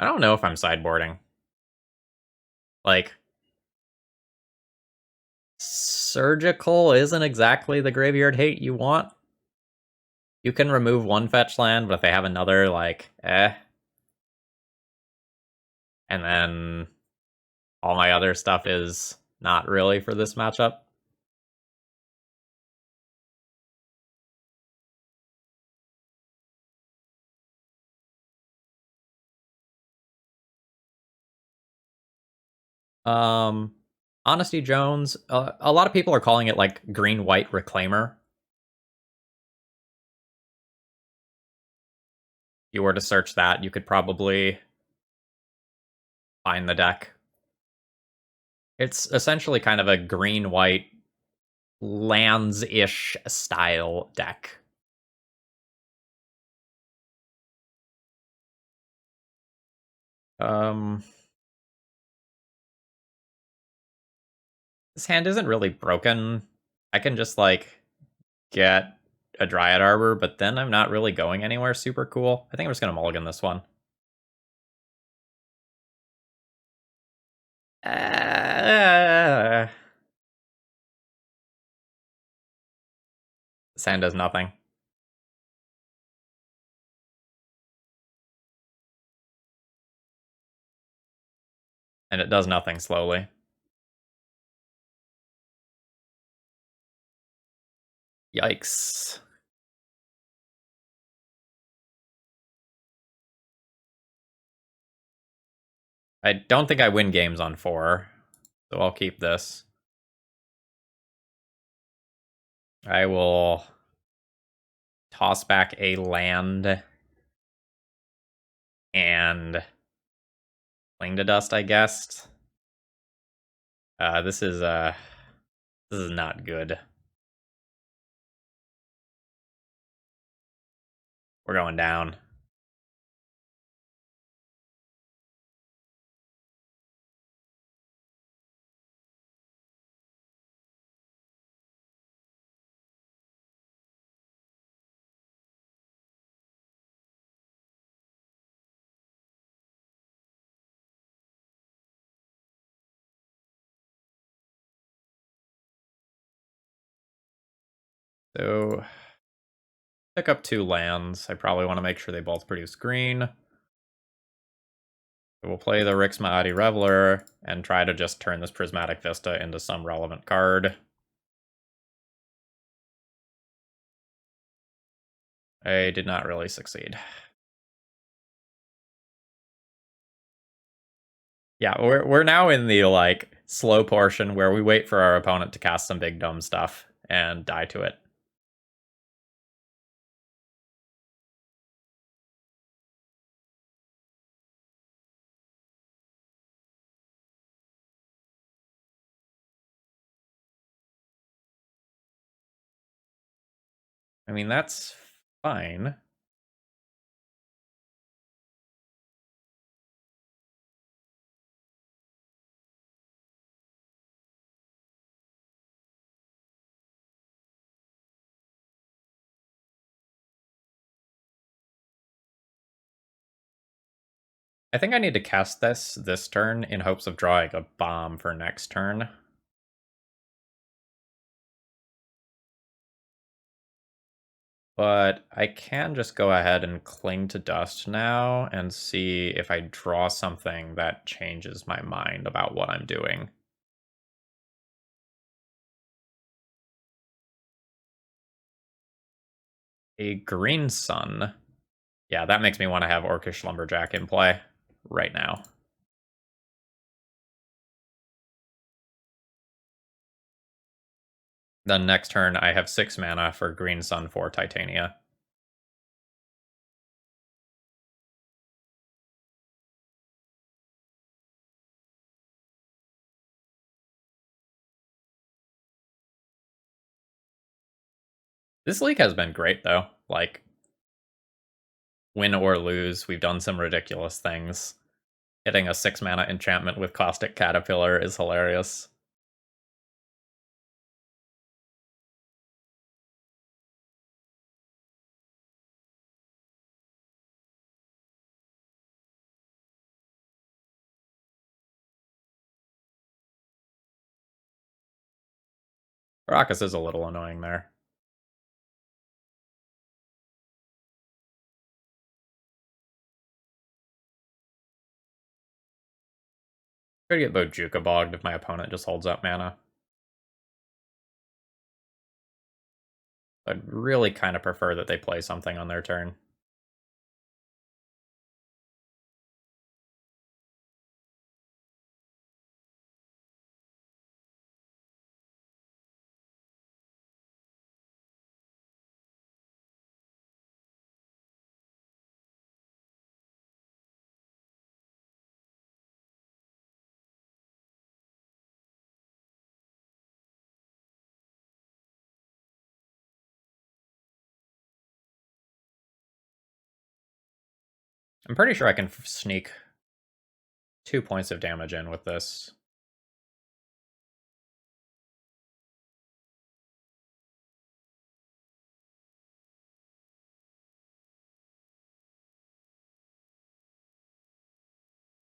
I don't know if I'm sideboarding. Like, Surgical isn't exactly the graveyard hate you want. You can remove one fetch land, but if they have another, like, eh. And then all my other stuff is not really for this matchup. Honesty Jones, a lot of people are calling it like green-white reclaimer. If you were to search that, you could probably find the deck. It's essentially kind of a green-white lands-ish style deck. This hand isn't really broken. I can just, like, get a Dryad Arbor, but then I'm not really going anywhere super cool. I think I'm just gonna mulligan this one. This hand does nothing. And it does nothing slowly. Yikes. I don't think I win games on 4, so I'll keep this. I will toss back a land and Cling to Dust, I guess. This is not good. We're going down. So, pick up 2 lands. I probably want to make sure they both produce green. We'll play the Rix Maadi Reveler and try to just turn this Prismatic Vista into some relevant card. I did not really succeed. Yeah, we're now in the, like, slow portion where we wait for our opponent to cast some big dumb stuff and die to it. I mean, that's fine. I think I need to cast this turn in hopes of drawing a bomb for next turn. But I can just go ahead and Cling to Dust now and see if I draw something that changes my mind about what I'm doing. A Green Sun. Yeah, that makes me want to have Orcish Lumberjack in play right now. Then next turn, I have 6 mana for Green Sun for Titania. This league has been great, though. Like, win or lose, we've done some ridiculous things. Hitting a 6 mana enchantment with Caustic Caterpillar is hilarious. Arrakis is a little annoying there. Could get Bojuka bogged if my opponent just holds up mana. I'd really kind of prefer that they play something on their turn. I'm pretty sure I can sneak 2 points of damage in with this.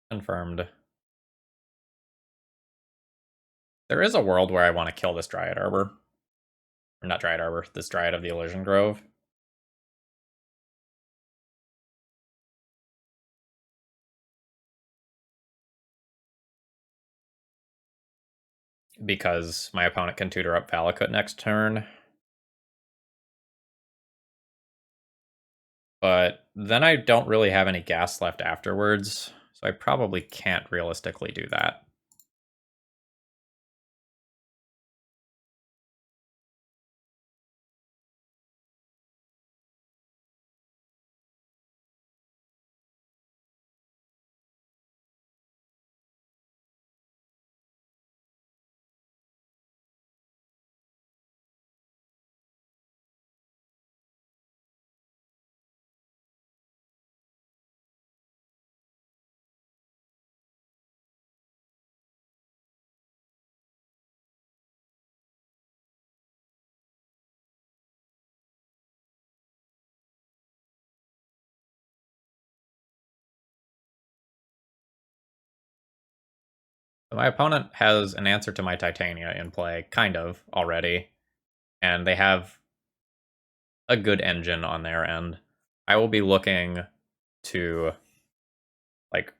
Confirmed. There is a world where I want to kill this Dryad Arbor. Or not Dryad Arbor, this Dryad of the Elysian Grove. Because my opponent can tutor up Valakut next turn. But then I don't really have any gas left afterwards, so I probably can't realistically do that. So my opponent has an answer to my Titania in play, kind of, already. And they have a good engine on their end. I will be looking to, like,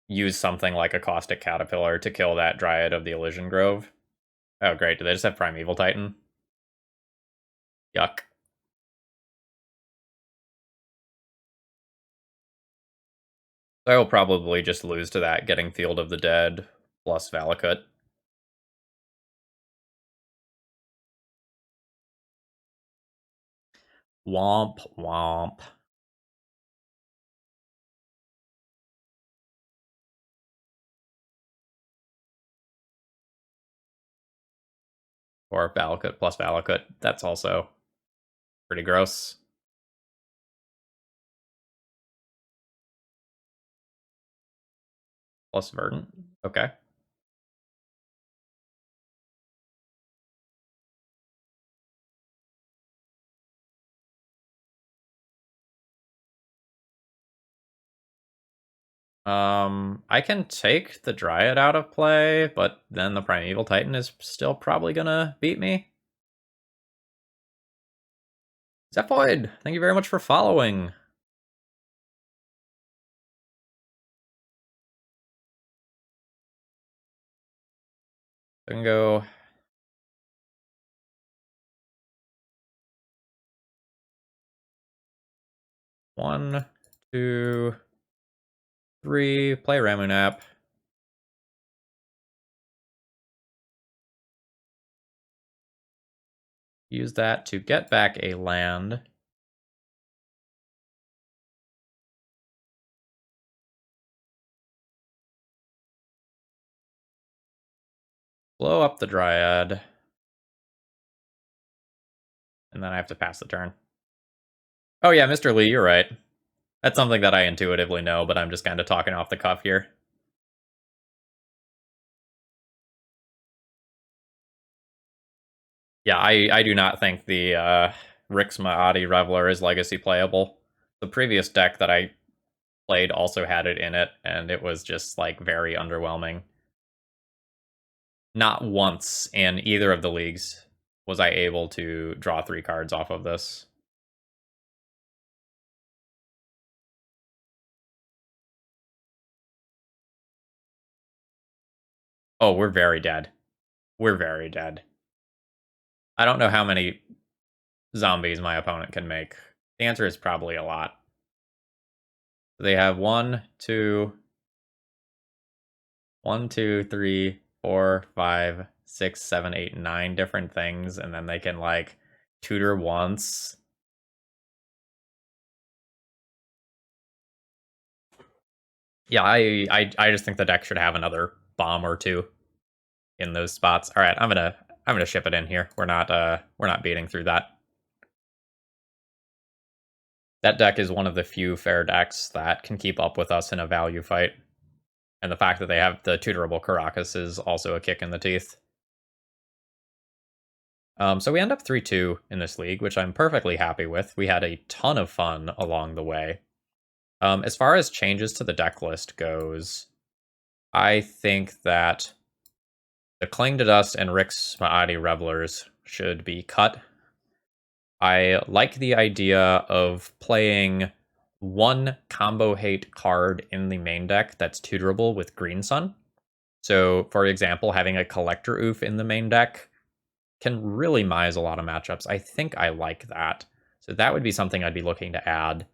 use something like a Caustic Caterpillar to kill that Dryad of the Elysian Grove. Oh, great. Do they just have Primeval Titan? Yuck. I will probably just lose to that, getting Field of the Dead plus Valakut. Womp womp. Or Valakut plus Valakut. That's also pretty gross. Plus Verdant. Okay. I can take the Dryad out of play, but then the Primeval Titan is still probably gonna beat me. Zephoid, thank you very much for following. I can go... One, two, three, play Ramunap. Use that to get back a land. Blow up the Dryad. And then I have to pass the turn. Oh yeah, Mr. Lee, you're right. That's something that I intuitively know, but I'm just kind of talking off the cuff here. Yeah, I do not think the Rixma Adi Reveler is legacy playable. The previous deck that I played also had it in it, and it was just, like, very underwhelming. Not once in either of the leagues was I able to draw 3 cards off of this. Oh, we're very dead. We're very dead. I don't know how many zombies my opponent can make. The answer is probably a lot. They have 1, 2, 3, 4, 5, 6, 7, 8, 9 different things, and then they can like tutor once. Yeah, I just think the deck should have another bomb or 2 in those spots. All right, I'm gonna ship it in here. We're not beating through that. That deck is one of the few fair decks that can keep up with us in a value fight. And the fact that they have the tutorable Caracas is also a kick in the teeth. So we end up 3-2 in this league, which I'm perfectly happy with. We had a ton of fun along the way. As far as changes to the deck list goes, I think that the Cling to Dust and Rick's Maadi Revelers should be cut. I like the idea of playing 1 combo hate card in the main deck that's tutorable with Green Sun. So, for example, having a Collector Oof in the main deck can really mise a lot of matchups. I think I like that. So that would be something I'd be looking to add.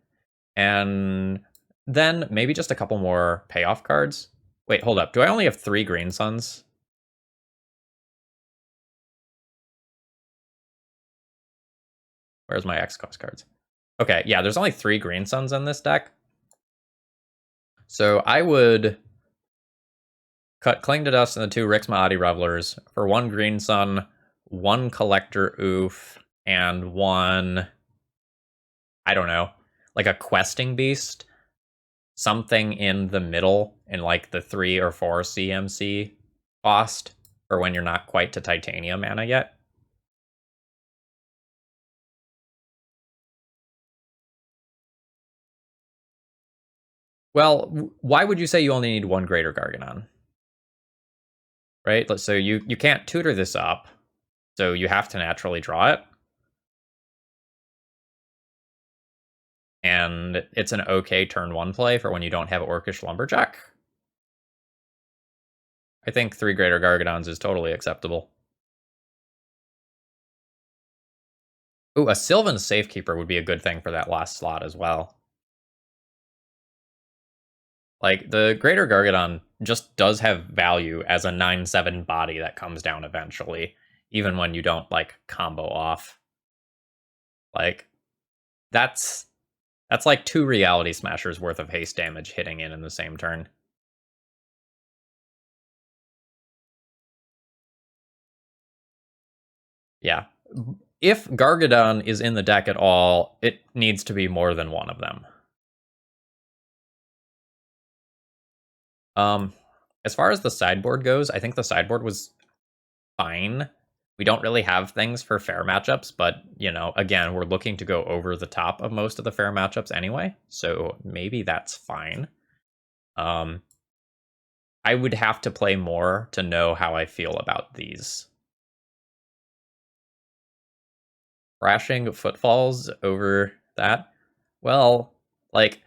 And then maybe just a couple more payoff cards. Wait, hold up. Do I only have 3 Green Suns? Where's my X-Cost cards? Okay, yeah, there's only 3 Green Suns in this deck. So I would cut Cling to Dust and the 2 Rick's Maadi Revelers for 1 Green Sun, 1 Collector Oof, and 1, I don't know, like a Questing Beast. Something in the middle in like the 3 or 4 CMC cost for when you're not quite to Titanium mana yet. Well, why would you say you only need 1 Greater Gargadon? Right? So you can't tutor this up, so you have to naturally draw it. And it's an okay turn 1 play for when you don't have Orcish Lumberjack. I think 3 Greater Gargadons is totally acceptable. Ooh, a Sylvan Safekeeper would be a good thing for that last slot as well. Like, the Greater Gargadon just does have value as a 9/7 body that comes down eventually, even when you don't, like, combo off. Like, that's like 2 Reality Smashers worth of haste damage hitting in the same turn. Yeah. If Gargadon is in the deck at all, it needs to be more than 1 of them. As far as the sideboard goes, I think the sideboard was fine. We don't really have things for fair matchups, but, you know, again, we're looking to go over the top of most of the fair matchups anyway, so maybe that's fine. I would have to play more to know how I feel about these. Crashing Footfalls over that? Well, like,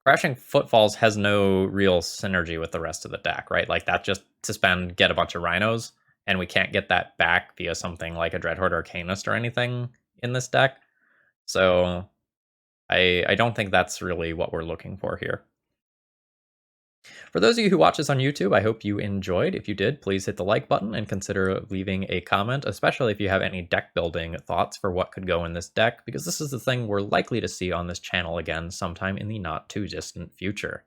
Crashing Footfalls has no real synergy with the rest of the deck, right? Like, that just to spend, get a bunch of rhinos, and we can't get that back via something like a Dreadhorde Arcanist or anything in this deck. So I don't think that's really what we're looking for here. For those of you who watch this on YouTube, I hope you enjoyed. If you did, please hit the like button and consider leaving a comment, especially if you have any deck building thoughts for what could go in this deck, because this is the thing we're likely to see on this channel again sometime in the not too distant future.